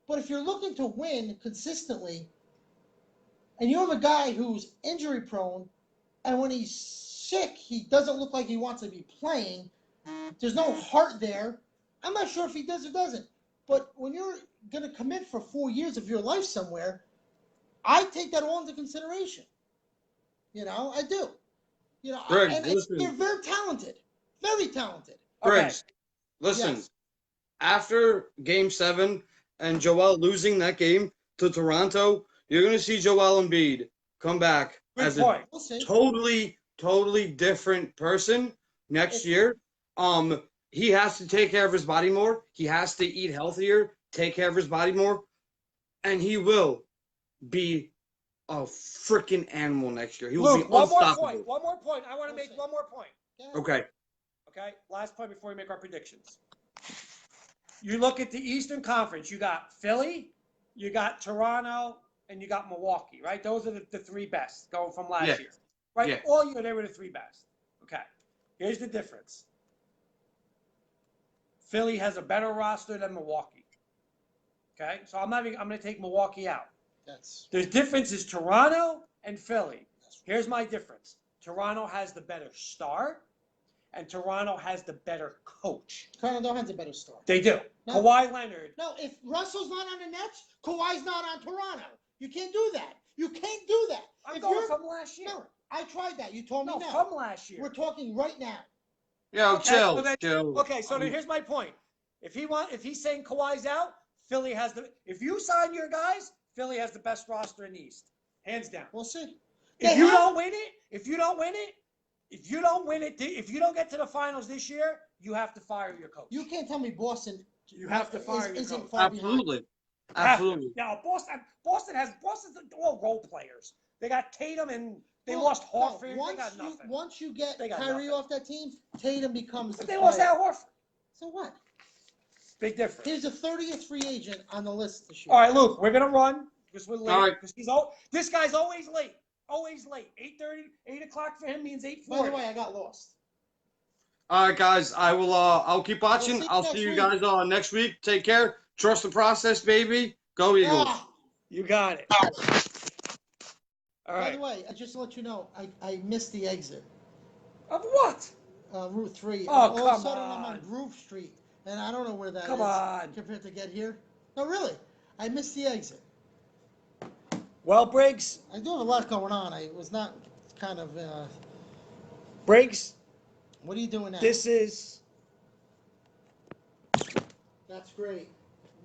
But if you're looking to win consistently, and you have a guy who's injury prone, and when he's sick, he doesn't look like he wants to be playing, there's no heart there, I'm not sure if he does or doesn't. But when you're going to commit for 4 years of your life somewhere, I take that all into consideration. You know, I do. You know, Briggs, and listen. they're very talented. Very talented. Briggs, listen. Yes. After Game 7 and Joel losing that game to Toronto, you're going to see Joel Embiid come back Good as point. We'll see. a totally different person next year. He has to take care of his body more. He has to eat healthier, take care of his body more, and he will be a freaking animal next year. He will Luke, be one more unstoppable. point. One more point. I want to make one more point. Yeah. Okay. Okay? Last point before we make our predictions. You look at the Eastern Conference. You got Philly, you got Toronto, and you got Milwaukee, right? Those are the three best going from last Yeah. year. Right? Yeah. All year, they were the three best. Okay. Here's the difference. Philly has a better roster than Milwaukee. Okay? So I'm going to take Milwaukee out. The difference is Toronto and Philly. Here's my difference. Toronto has the better star, and Toronto has the better coach. Toronto has a better start. They do. No. Kawhi Leonard. No, if Russell's not on the Nets, Kawhi's not on Toronto. You can't do that. You can't do that. I'm If going you're- from last year. No, I tried that. You told me No, no. from last year. We're talking right now. Yo, Okay, chill, so then- chill. Okay, so then here's my point. If he's saying Kawhi's out, Philly has if you sign your guys, Philly has the best roster in the East. Hands down. We'll see. If you don't win it, if you don't get to the finals this year, you have to fire your coach. You can't tell me Boston. You have to fire your isn't coach. far behind. Absolutely. Absolutely. Now, Boston's all role players. They got Tatum and they Well, lost no, Horford. They got nothing. Once you get They got Kyrie nothing. off that team, Tatum becomes But the they lost player. Al Horford. So what? Big difference. Here's a 30th free agent on the list this year. All right, Luke, we're gonna run because we're late. All right. Because this guy's always late. Always late. 8:30, 8 o'clock for him means 8:40. By the way, I got lost. All right, guys. I'll keep watching. We'll see I'll next see you week. guys next week. Take care. Trust the process, baby. Go Eagles. Ah, You got it. All by right. the way, just to let you know, I missed the exit. Of what? Route 3. Oh, All of a come sudden, I'm on. on Groove Street, and I don't know where that is Come on. compared to get here. No, really. I missed the exit. Well, Briggs, I do have a lot going on. I was not kind of. Briggs, What are you doing now? this is. That's great.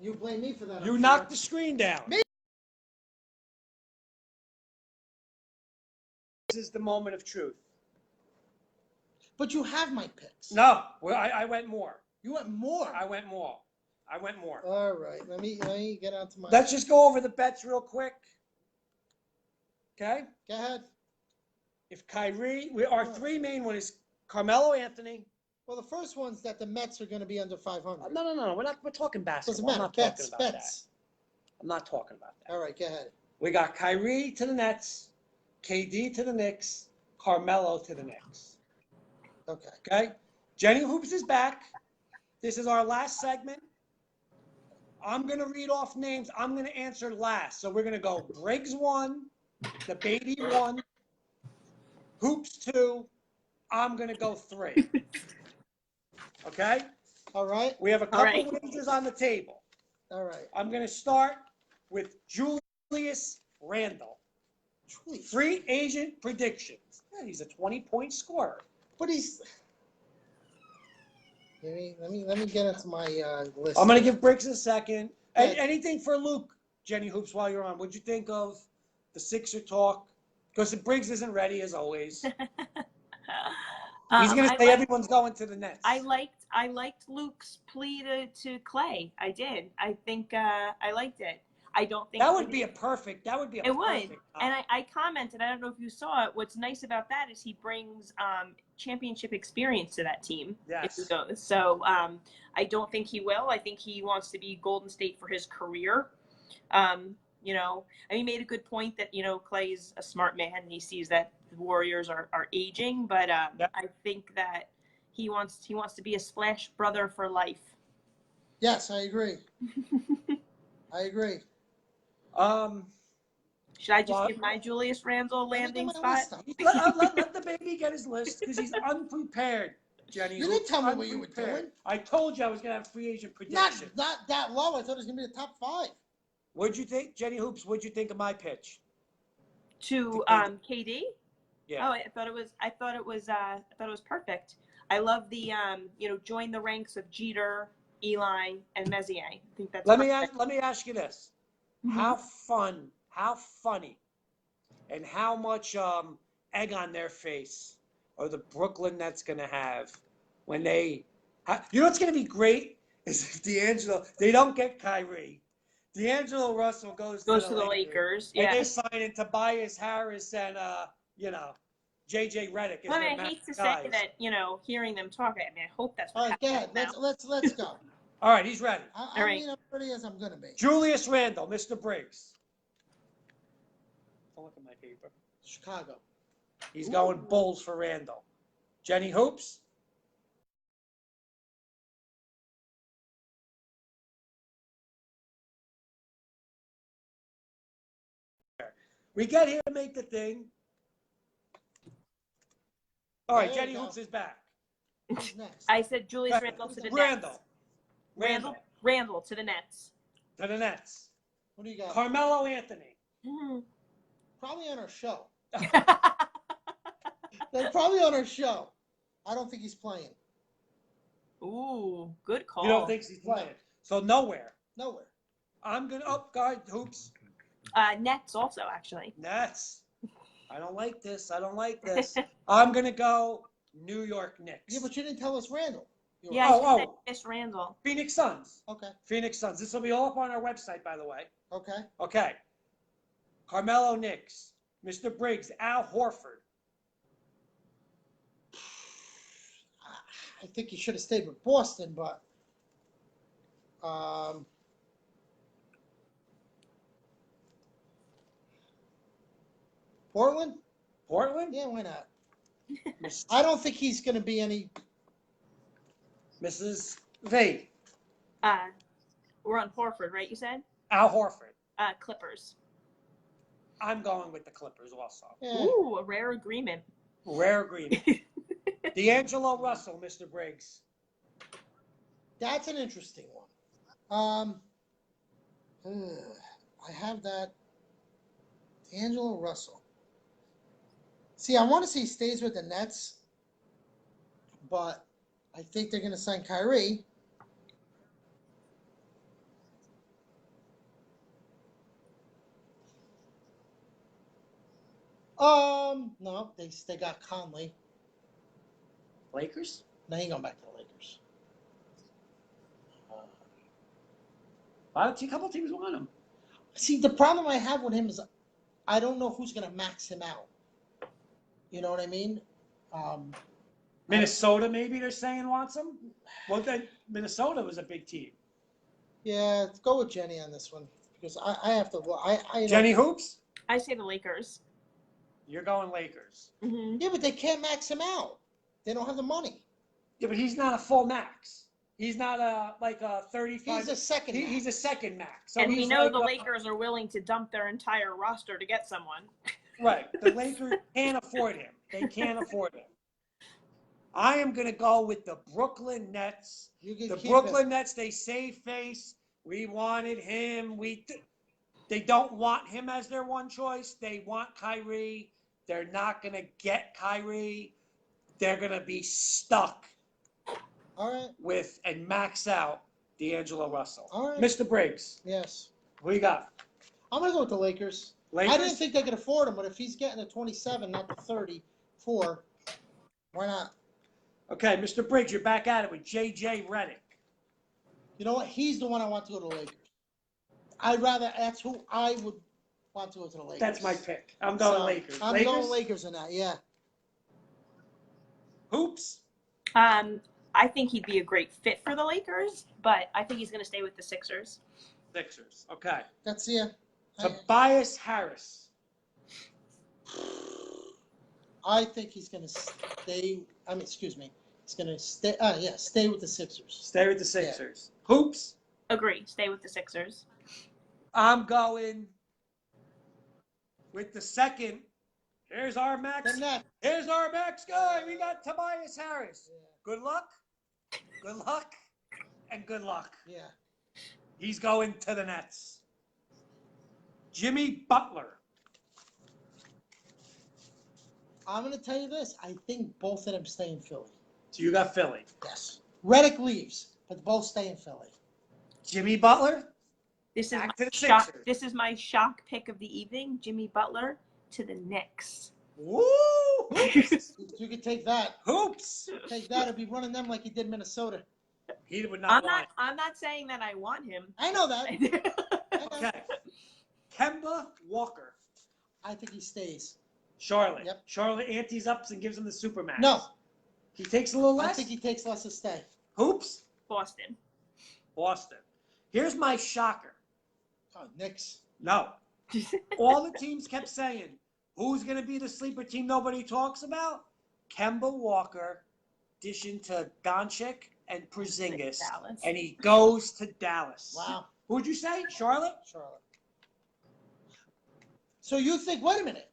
You blame me for that. You I'm knocked sure. the screen down. Me? This is the moment of truth. But you have my picks. No, well, I went more. You want more. I went more. All right. Let me get on to my. Let's just go over the bets real quick. Okay? Go ahead. If Kyrie, our three main one is Carmelo Anthony. Well, the first one's that the Mets are going to be under 500. No. We're talking Doesn't basketball. matter. I'm not Bets. talking about Bets. that. I'm not talking about that. All right. Go ahead. We got Kyrie to the Nets, KD to the Knicks, Carmelo to the Knicks. Okay. Okay? Jenny Hoops is back. This is our last segment. I'm going to read off names. I'm going to answer last. So we're going to go Briggs 1, the baby 1, Hoops 2. I'm going to go 3. Okay? All right. We have a All couple right. wagers on the table. All right. I'm going to start with Julius Randle. Free agent predictions. Yeah, he's a 20-point scorer. But he's. Let me get into my list. I'm going to give Briggs a second. Yeah. Anything for Luke, Jenny Hoops, while you're on? What'd you think of the Sixer talk? Because Briggs isn't ready, as always. He's going to say everyone's going to the Nets. I liked Luke's plea to Clay. I did. I think I liked it. I don't think that would be a perfect. It would. And I commented. I don't know if you saw it. What's nice about that is he brings championship experience to that team. Yes. If he goes. So I don't think he will. I think he wants to be Golden State for his career. You know, and he made a good point that, you know, Clay's a smart man and he sees that the Warriors are aging, but Yep. I think that he wants to be a Splash brother for life. Yes, I agree. I agree. Should I just give my Julius Randle landing spot? Let the baby get his list because he's unprepared, Jenny. You didn't tell me what you were doing. I told you I was going to have free agent prediction. Not that low. I thought it was going to be the top 5. What'd you think, Jenny Hoops? What'd you think of my pitch? To KD? Yeah. Oh, I thought it was perfect. I love the join the ranks of Jeter, Eli, and Messier. I think that's Let me ask you this. Mhm. How funny, and how much egg on their face are the Brooklyn Nets going to have when they you know what's going to be great is if they don't get Kyrie. D'Angelo Russell goes to the Lakers. And Yeah. they sign in Tobias Harris and JJ Redick. Well, I hate to say that, hearing them talk. I mean, I hope that's what All right, go ahead. happens now. Let's go. All right, he's ready. I mean, I'm ready as I'm going to be. Julius Randle, Mr. Briggs. Don't look at my paper. Chicago. He's going Bulls for Randle. Jenny Hoops. We get here to make the thing. All right, There you Jenny go. Hoops is back. Who's next? I said Julius Randle to the Nets. Randle to the Nets. To the Nets. What do you got? Carmelo Anthony. Mhm. Probably on our show. They're probably on our show. I don't think he's playing. Ooh, good call. You don't think he's playing? So nowhere. Nowhere. I'm going to guard Hoops. Nets also, actually. Nets. I don't like this. I'm going to go New York Knicks. Yeah, but you didn't tell us Randall. Yeah, I should say Miss Randall. Phoenix Suns. Okay. Phoenix Suns. This will be all up on our website, by the way. Okay. Okay. Carmelo Knicks. Mr. Briggs. Al Horford. I think he should have stayed with Boston, but Portland? Portland? Yeah, why not? I don't think he's going to be any. Mrs. V. We're on Horford, right? You said Al Horford. Clippers. I'm going with the Clippers also. Yeah. Ooh, a rare agreement. Rare agreement. D'Angelo Russell, Mr. Briggs. That's an interesting one. I have that. D'Angelo Russell. See, I want to see he stays with the Nets, but I think they're going to sign Kyrie. No, they got Conley. Lakers? Now he going back to the Lakers. A couple teams want him. See, the problem I have with him is I don't know who's going to max him out. You know what I mean? Minnesota, maybe they're saying wants him. Well, then Minnesota was a big team. Yeah, go with Jenny on this one because I have to. I Jenny Hoops. I say the Lakers. You're going Lakers. Mm-hmm. Yeah, but they can't max him out. They don't have the money. Yeah, but he's not a full max. He's not a 35. He's a second max. He's a second max. So And we he's know like the Lakers are willing to dump their entire roster to get someone. Right. The Lakers can't afford him. They can't afford him. I am going to go with the Brooklyn Nets. You can The keep Brooklyn him. Nets, they save face. We wanted him. They don't want him as their one choice. They want Kyrie. They're not going to get Kyrie. They're going to be stuck All right. with and max out D'Angelo Russell. All right. Mr. Briggs, Yes. what you got? I'm gonna go with the Lakers. Lakers? I didn't think they could afford him, but if he's getting the 27, not the 34, why not? Okay, Mr. Briggs, you're back at it with J.J. Redick. You know what? He's the one I want to go to the Lakers. I'd rather. That's who I would want to go to the Lakers. That's my pick. I'm going So, Lakers. I'm Lakers? going Lakers in that. Yeah. Hoops? I think he'd be a great fit for the Lakers, but I think he's going to stay with the Sixers. Sixers. Okay. That's yeah. Tobias Harris. I think he's gonna stay. I mean, excuse me. He's gonna stay. Yeah, stay with the Sixers. Stay with the Sixers. Hoops? Agree. Stay with the Sixers. I'm going with the second. Here's our max. The Nets. Here's our max guy. We got Tobias Harris. Yeah. Good luck. Good luck. And good luck. Yeah. He's going to the Nets. Jimmy Butler. I'm gonna tell you this. I think both of them stay in Philly. So you got Philly. Yes. Reddick leaves, but both stay in Philly. Jimmy Butler. This is Back my to the shock. Sixers. This is my shock pick of the evening. Jimmy Butler to the Knicks. Woo! Hoops. You could take that. Hoops. Take that and be running them like he did Minnesota. He would not want I'm not saying that I want him. I know that. I it. know. Okay. Kemba Walker. I think he stays. Charlotte. Yep. Charlotte antes ups and gives him the Supermax. No. He takes a little I less. think he takes less to stay. Hoops. Boston. Boston. Here's my shocker. Oh, Knicks. No. All the teams kept saying, who's going to be the sleeper team nobody talks about? Kemba Walker dishing to Doncic and Porzingis. Dallas. And he goes to Dallas. Wow. Who'd you say? Charlotte? Charlotte. So you think, wait a minute.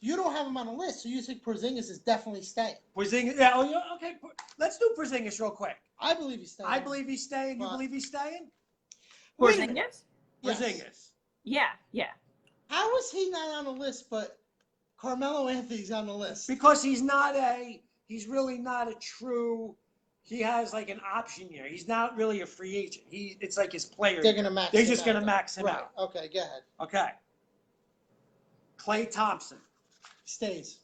You don't have him on the list, so you think Porzingis is definitely staying. Porzingis. Yeah, oh, yeah, okay. Let's do Porzingis real quick. I believe he's staying. I believe he's staying. You But- believe he's staying? Wait a minute. Porzingis? Yes. Porzingis. Yeah. How is he not on the list, but Carmelo Anthony's on the list? Because he's really not a true, he has like an option year. He's not really a free agent. It's like his player. They're going to max They're him just out, going to though. max him Right. out. Okay, go ahead. Okay. Klay Thompson. Stays.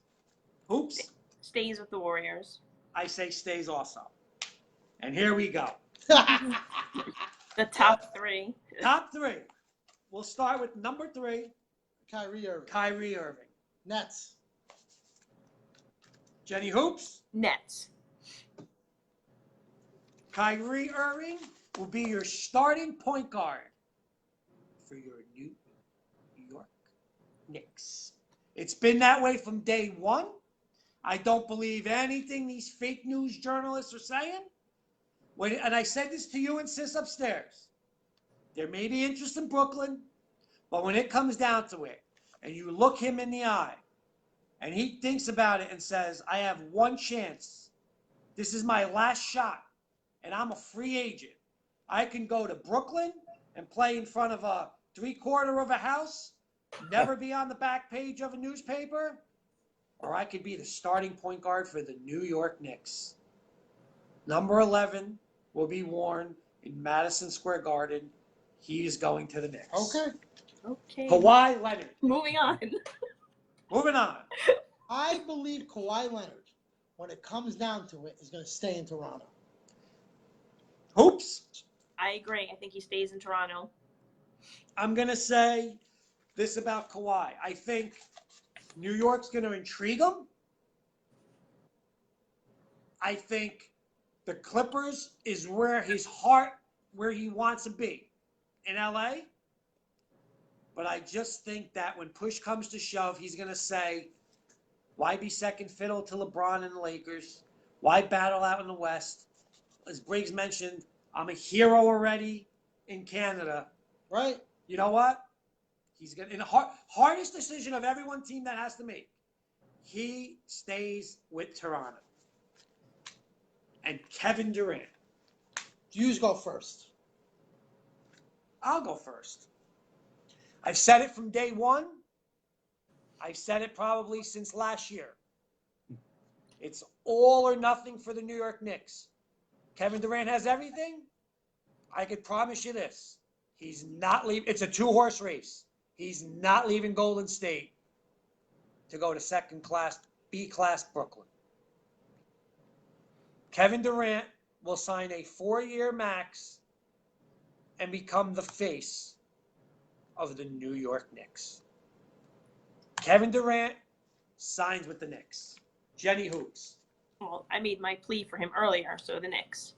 Oops. Stays with the Warriors. I say stays also. And here we go. The top three. Top three. We'll start with number 3, Kyrie Irving. Kyrie Irving. Nets. Jenny Hoops. Nets. Kyrie Irving will be your starting point guard for your New York Knicks. It's been that way from day one. I don't believe anything these fake news journalists are saying. And I said this to you and Sis upstairs. There may be interest in Brooklyn, but when it comes down to it, and you look him in the eye, and he thinks about it and says, I have one chance. This is my last shot, and I'm a free agent. I can go to Brooklyn and play in front of a 3/4 of a house, never be on the back page of a newspaper, or I could be the starting point guard for the New York Knicks. Number 11 will be worn in Madison Square Garden. He is going to the Knicks. Okay. Kawhi Leonard. Moving on. Moving on. I believe Kawhi Leonard, when it comes down to it, is going to stay in Toronto. Hoops. I agree. I think he stays in Toronto. I'm going to say this about Kawhi. I think New York's going to intrigue him. I think the Clippers is where his heart, where he wants to be in LA. But I just think that when push comes to shove, he's going to say, why be second fiddle to LeBron and the Lakers? Why battle out in the West? As Briggs mentioned, I'm a hero already in Canada. Right? You know what? He's going in the hardest decision of every one team that has to make. He stays with Toronto. And Kevin Durant. You go first. I'll go first. I've said it from day one. I've said it probably since last year. It's all or nothing for the New York Knicks. Kevin Durant has everything. I could promise you this. He's not leaving. It's a two-horse race. He's not leaving Golden State to go to second class, B-class Brooklyn. Kevin Durant will sign a 4-year max and become the face of the New York Knicks. Kevin Durant signs with the Knicks. Jenny Hoops. Well, I made my plea for him earlier, so the Knicks.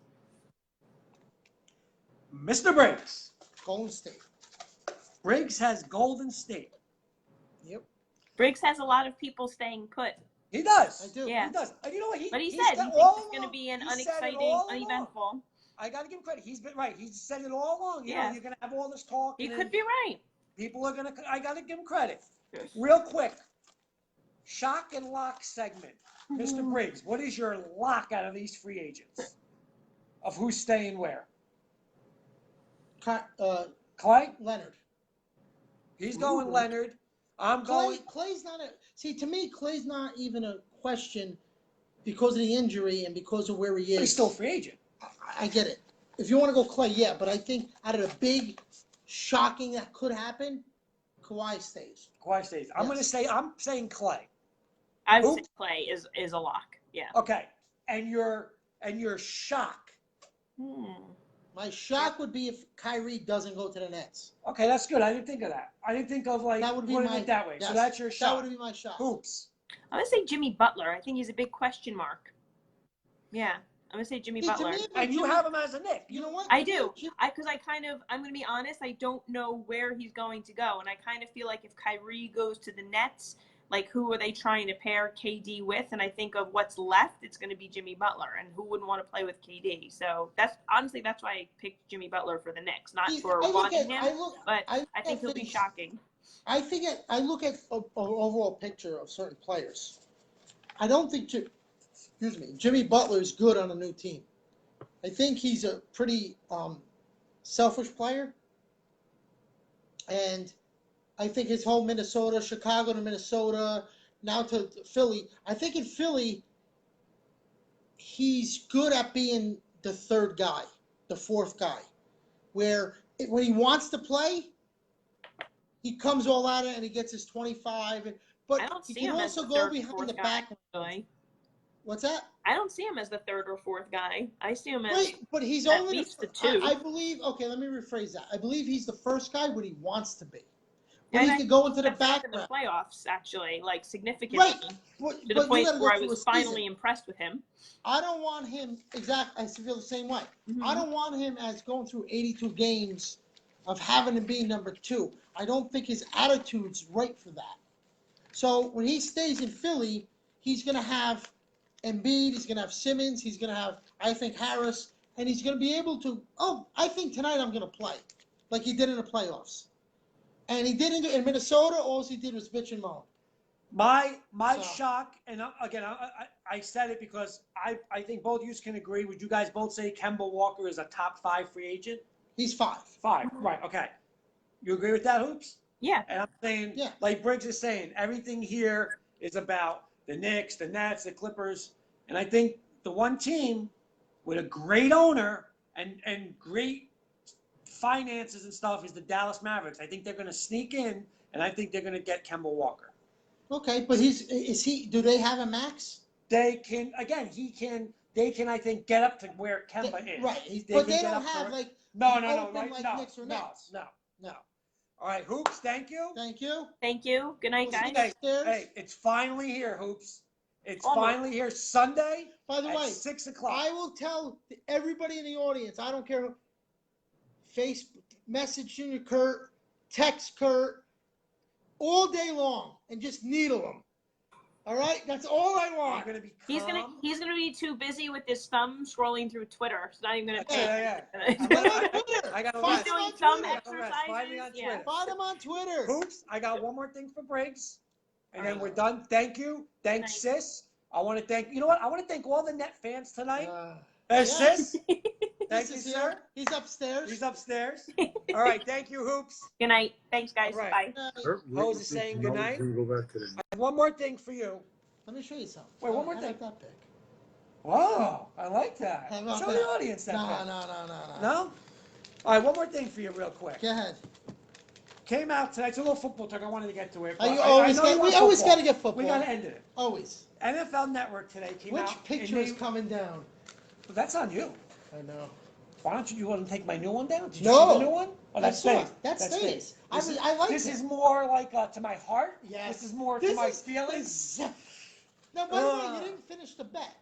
Mr. Briggs. Golden State. Briggs has Golden State. Yep. Briggs has a lot of people staying put. He does. I do. Yeah. He does. And you know what? But he he's said he said thinks all it's going to along- be an he said it unexciting, all along. uneventful. I got to give him credit. He's been right. He's said it all along. You know, Yeah. you're going to have all this talk. He and could then be right. People are going to, I got to give him credit. Real quick. Shock and lock segment. Mr. Briggs, what is your lock out of these free agents? Of who's staying where? Clay? Leonard. He's going Ooh. Leonard. I'm going. Clay's not a. See, to me, Clay's not even a question because of the injury and because of where he is. He's still a free agent. I get it. If you want to go Clay, yeah, but I think out of the big, shocking that could happen, Kawhi stays. Kawhi stays. I'm going to say, I'm saying Clay. I would Who? say Clay is a lock. Yeah. Okay. And your shock. My shock would be if Kyrie doesn't go to the Nets. Okay, that's good. I didn't think of that. I didn't think of like That would be putting my it that way. yes, So that's your shock. That would be my shock. Hoops. I'm going to say Jimmy Butler. I think he's a big question mark. Yeah. I'm going to say Jimmy See, to Butler. me, And you have him as a Knick. You know what? I do. Because I'm going to be honest, I don't know where he's going to go. And I kind of feel like if Kyrie goes to the Nets, like who are they trying to pair KD with? And I think of what's left, it's going to be Jimmy Butler. And who wouldn't want to play with KD? So that's why I picked Jimmy Butler for the Knicks. Not for wanting him, but I think he'll be shocking. I look at an overall picture of certain players. I don't think Jimmy Butler is good on a new team. I think he's a pretty selfish player. And I think his whole Minnesota, Chicago to Minnesota, now to Philly. I think in Philly, he's good at being the third guy, the fourth guy. Where when he wants to play, he comes all out and he gets his 25. But I don't he see can him as also the go third, behind fourth the guy, back. actually. What's that? I don't see him as the third or fourth guy. I see him as Right, but he's at only least the two. I believe. Okay, let me rephrase that. I believe he's the first guy when he wants to be. When And he I could go into the stepped up in the background. playoffs, actually, like significantly, Right, but to the you point gotta go where I through was a finally season. impressed with him. I don't want him exactly. I feel the same way. Mhm. I don't want him as going through 82 games of having to be number 2. I don't think his attitude's right for that. So when he stays in Philly, he's going to have Embiid, he's going to have Simmons, he's going to have, I think, Harris, and he's going to be able to, I think tonight I'm going to play, like he did in the playoffs. And he didn't do in Minnesota, all he did was bitch and moan. My So- shock, and again, I said it because I think both of you can agree. Would you guys both say Kemba Walker is a top 5 free agent? He's 5. 5, right, okay. You agree with that, Hoops? Yeah. And I'm saying, Yeah. like Briggs is saying, everything here is about the Knicks, the Nets, the Clippers. And I think the one team with a great owner and great finances and stuff is the Dallas Mavericks. I think they're going to sneak in, and I think they're going to get Kemba Walker. Okay, but do they have a max? They can, I think, get up to where Kemba is. Right, They but can they get don't up to have where- like No, open right? like No, Knicks or no, Nets. no. All right, Hoops, thank you. Thank you. Thank you. Good night, We'll see guys. you upstairs. Hey, it's finally here, Hoops. It's Almost. finally here Sunday By the at way, 6 o'clock. I will tell everybody in the audience, I don't care who, message Junior Kurt, text Kurt, all day long, and just needle them. All right, that's all I I'm want. gonna be calm. He's gonna be too busy with his thumb scrolling through Twitter. He's not even gonna pay. Yeah. Get on Twitter. I gotta Find rest. him on Doing thumb Twitter. Find me on exercises. Yeah. Twitter. Find him on Twitter. Hoops, I got one more thing for Briggs, and then All we're right. done. Thank you. Thanks, sis. I want to thank, you know what? I want to thank all the Net fans tonight. Yeah. Sis, thank This you, is sir. here. He's upstairs. He's upstairs. All right, thank you, Hoops. Good night. Thanks, guys. All right. Bye. Hose is saying good night. Go back to the. I have one more thing for you. Let me show you something. Wait, one more How thing. about that pic? Wow, I like that. How about Show that? the audience that. No. pic. No? All right, one more thing for you, real quick. Go ahead. Came out tonight. It's a little football talk. I wanted to get to it. Are you but always I know you we want always football. got to get football. We got to end it. Always. NFL Network today came Which out. picture and is coming down? That's on you. I know. Why don't you want to take my new one down? Did you No. see the new one? Oh, that That's all. stays. That stays. This I like This it. is more like to my heart. Yes. This is more This to my is- feelings. Now, by the way, you didn't finish the bet.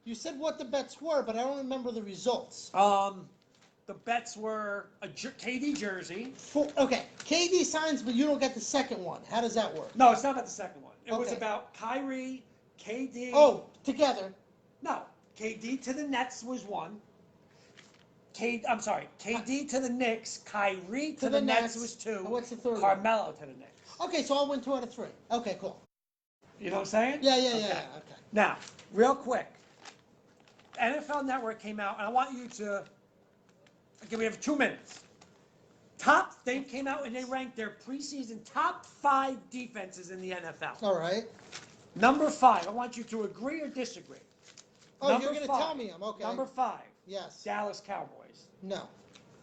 You said what the bets were, but I don't remember the results. The bets were a KD jersey. Okay, KD signs, but you don't get the second one. How does that work? No, it's not about the second one. It was Okay. about Kyrie, KD. Oh, together. No, KD to the Nets was one. KD to the Knicks, Kyrie to the Nets was two. And what's the third one? Carmelo to the Knicks. Okay, so I'll win 2 out of 3. Okay, cool. You know what I'm saying? Yeah. Okay. Okay. Now, real quick, NFL Network came out, and I want you to. Okay, we have 2 minutes. They came out and they ranked their preseason top 5 defenses in the NFL. All right. Number 5, I want you to agree or disagree. Oh, Number you're going to 5, tell me them. Okay. Number 5, Yes. Dallas Cowboys. No.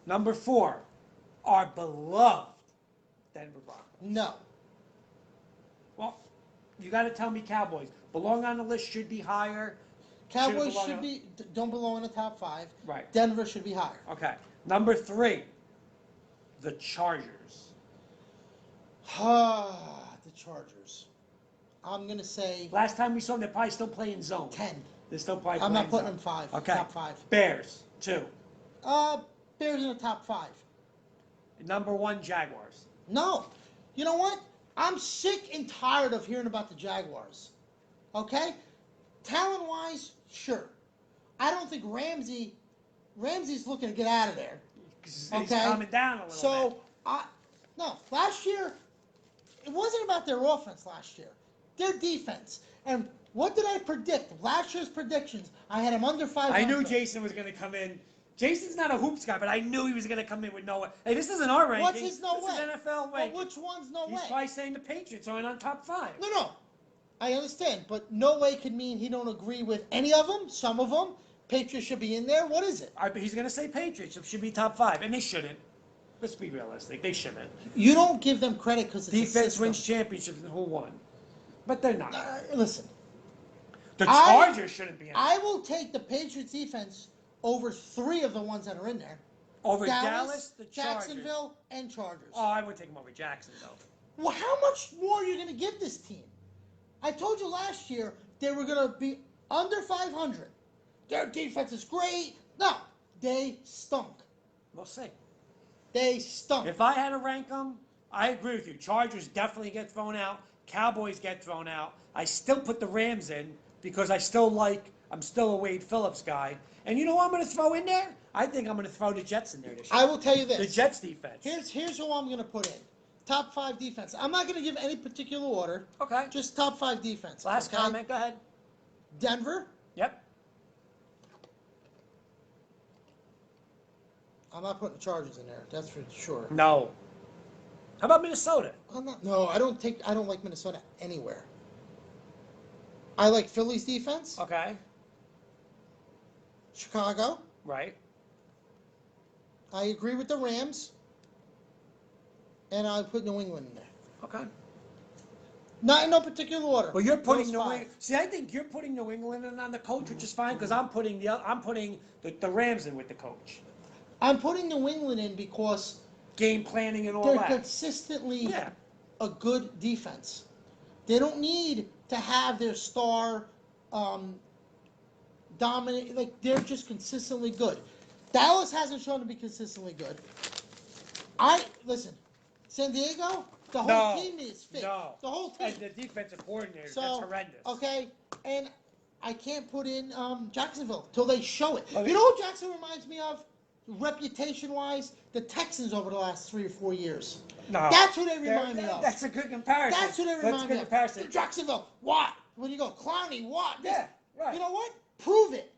Number 4, our beloved Denver Broncos. No. Well, you got to tell me Cowboys. Belong on the list, should be higher. Cowboys belong should on- be don't belong in the top 5. Right. Denver should be higher. Okay. Number 3, the Chargers. The Chargers. I'm going to say Last time we saw them, they're probably still playing zone. 10. They're still probably I'm not playing putting zone. them 5. Okay. Top 5. Bears, 2. Bears in the top 5. Number 1, Jaguars. No. You know what? I'm sick and tired of hearing about the Jaguars. Okay? Talent-wise, sure. I don't think Ramsey's looking to get out of there. He's Okay. calming down a little bit. So, no. Last year, it wasn't about their offense last year. Their defense. And what did I predict? Last year's predictions, I had them under 500. I knew Jason was going to come in. Jason's not a hoops guy, but I knew he was going to come in with no way. Hey, this isn't our ranking. What's his no this way? is NFL Well, ranking. which one's no He's way? probably saying the Patriots aren't on top 5. No. I understand, but no way could mean he don't agree with any of them. Some of them, Patriots should be in there. What is it? He's going to say Patriots should be top 5, and they shouldn't. Let's be realistic. They shouldn't. You don't give them credit because it's a Defense system. wins championships, and who won? But they're not. Listen, The Chargers shouldn't be in. I will take the Patriots defense over 3 of the ones that are in there. Over Dallas, the Chargers. Jacksonville, and Chargers. Oh, I would take them over Jackson, though. Well, how much more are you going to give this team? I told you last year they were going to be under 500. Their defense is great. No, they stunk. We'll see. They stunk. If I had to rank them, I agree with you. Chargers definitely get thrown out. Cowboys get thrown out. I still put the Rams in because I'm still a Wade Phillips guy. And you know what I'm going to throw in there? I think I'm going to throw the Jets in there this year. I will tell you this. The Jets defense. Here's who I'm going to put in. Top 5 defense. I'm not going to give any particular order. Okay. Just top 5 defense. Last okay? comment. Go ahead. Denver. Yep. I'm not putting the Chargers in there. That's for sure. No. How about Minnesota? No, I don't like Minnesota anywhere. I like Philly's defense. Okay. Chicago. Right. I agree with the Rams. And I put New England in there. Okay. Not in no particular order. Well, you're putting Those New 5. England. See, I think you're putting New England in on the coach, which is fine because I'm putting the Rams in with the coach. I'm putting New England in because Game planning and all they're that. consistently Yeah. a good defense. They don't need to have their star dominate. Like, they're just consistently good. Dallas hasn't shown to be consistently good. Listen, San Diego, The whole No, team is fit. no. The whole team. And the defensive coordinator, So, that's horrendous. okay, and I can't put in Jacksonville till they show it. Okay. You know what Jacksonville reminds me of, reputation-wise? The Texans over the last 3 or 4 years. No. That's who they remind me of. That's a good comparison. That's who they That's a remind good me of. comparison. Jacksonville, what? When you go, Clowney, what? Yeah, right. You know what? Prove it.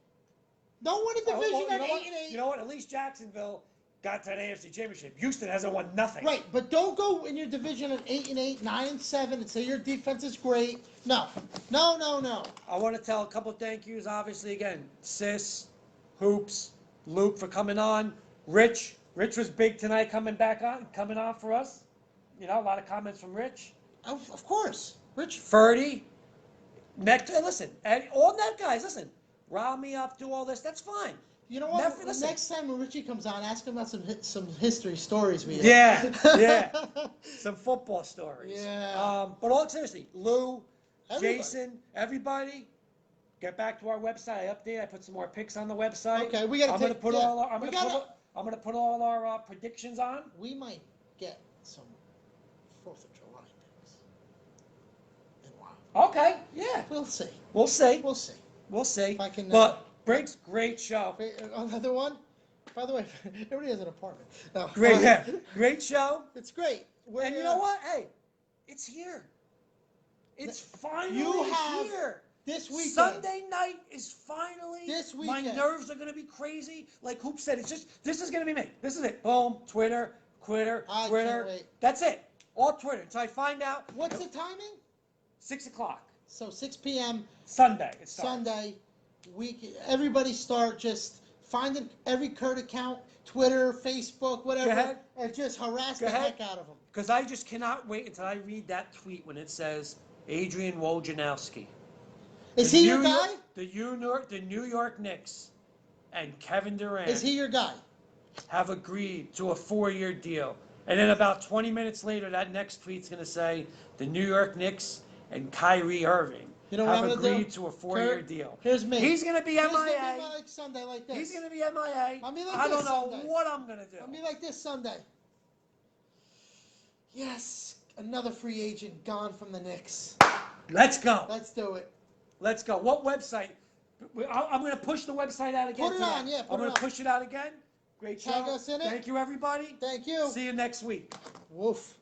Don't win a Oh, division well, at you know 8 what? and 8. You know what? At least Jacksonville got to an AFC Championship. Houston hasn't won nothing. Right, but don't go in your division at 8 and 8, 9 and 7, and say your defense is great. No. I want to tell a couple thank yous, obviously, again. Sis, Hoops, Luke for coming on. Rich was big tonight coming on for us. You know, a lot of comments from Rich. Of course, Rich. Ferdy, listen, all net guys, listen, rile me up, do all this, that's fine. You know what? Listen. Next time when Richie comes on, ask him about some history stories we have. Yeah. Some football stories. Yeah. But all seriously, Lou, Everybody. Jason, everybody, get back to our website. I update. I put some more pics on the website. Okay, we gotta I'm gonna take- put yeah, all our, I'm gonna put all our predictions on. We might get some 4th of July things. In a while. Okay, yeah, We'll see. we'll see. We'll see. If I can, But Briggs, great show. Another one? By the way, everybody has an apartment. No. Great, yeah, great show. It's great. And you know what? Hey, it's here. It's finally You have here. this weekend. Sunday night is finally. This My weekend. nerves are gonna be crazy. Like Hoop said, this is gonna be me. This is it. Boom. Twitter. I can't wait. That's it. All Twitter. Until I find out. What's the timing? 6 o'clock. So 6 p.m. Sunday. It starts. Sunday. Everybody start just finding every Kurt account, Twitter, Facebook, whatever, Go ahead. and just harass Go the ahead. heck out of them. Because I just cannot wait until I read that tweet when it says Adrian Wojnarowski. Is The he your New guy? York- the New York Knicks and Kevin Durant Is he your guy? have agreed to a 4-year deal. And then about 20 minutes later, that next tweet's going to say the New York Knicks and Kyrie Irving You know what have I'm gonna do? agreed to a 4-year Kurt, deal. Here's me. He's going to be Here's me MIA. like Sunday like this. He's going to be MIA. I'll be like I this don't know Sunday. what I'm going to do. I'll be like this Sunday. Yes, another free agent gone from the Knicks. Let's go. Let's do it. Let's go. What website? I'm going to push the website out again. Put it today. on, yeah, put I'm it going to on. push it out again. Great show. Tag us in it. Thank you, everybody. Thank you. See you next week. Woof.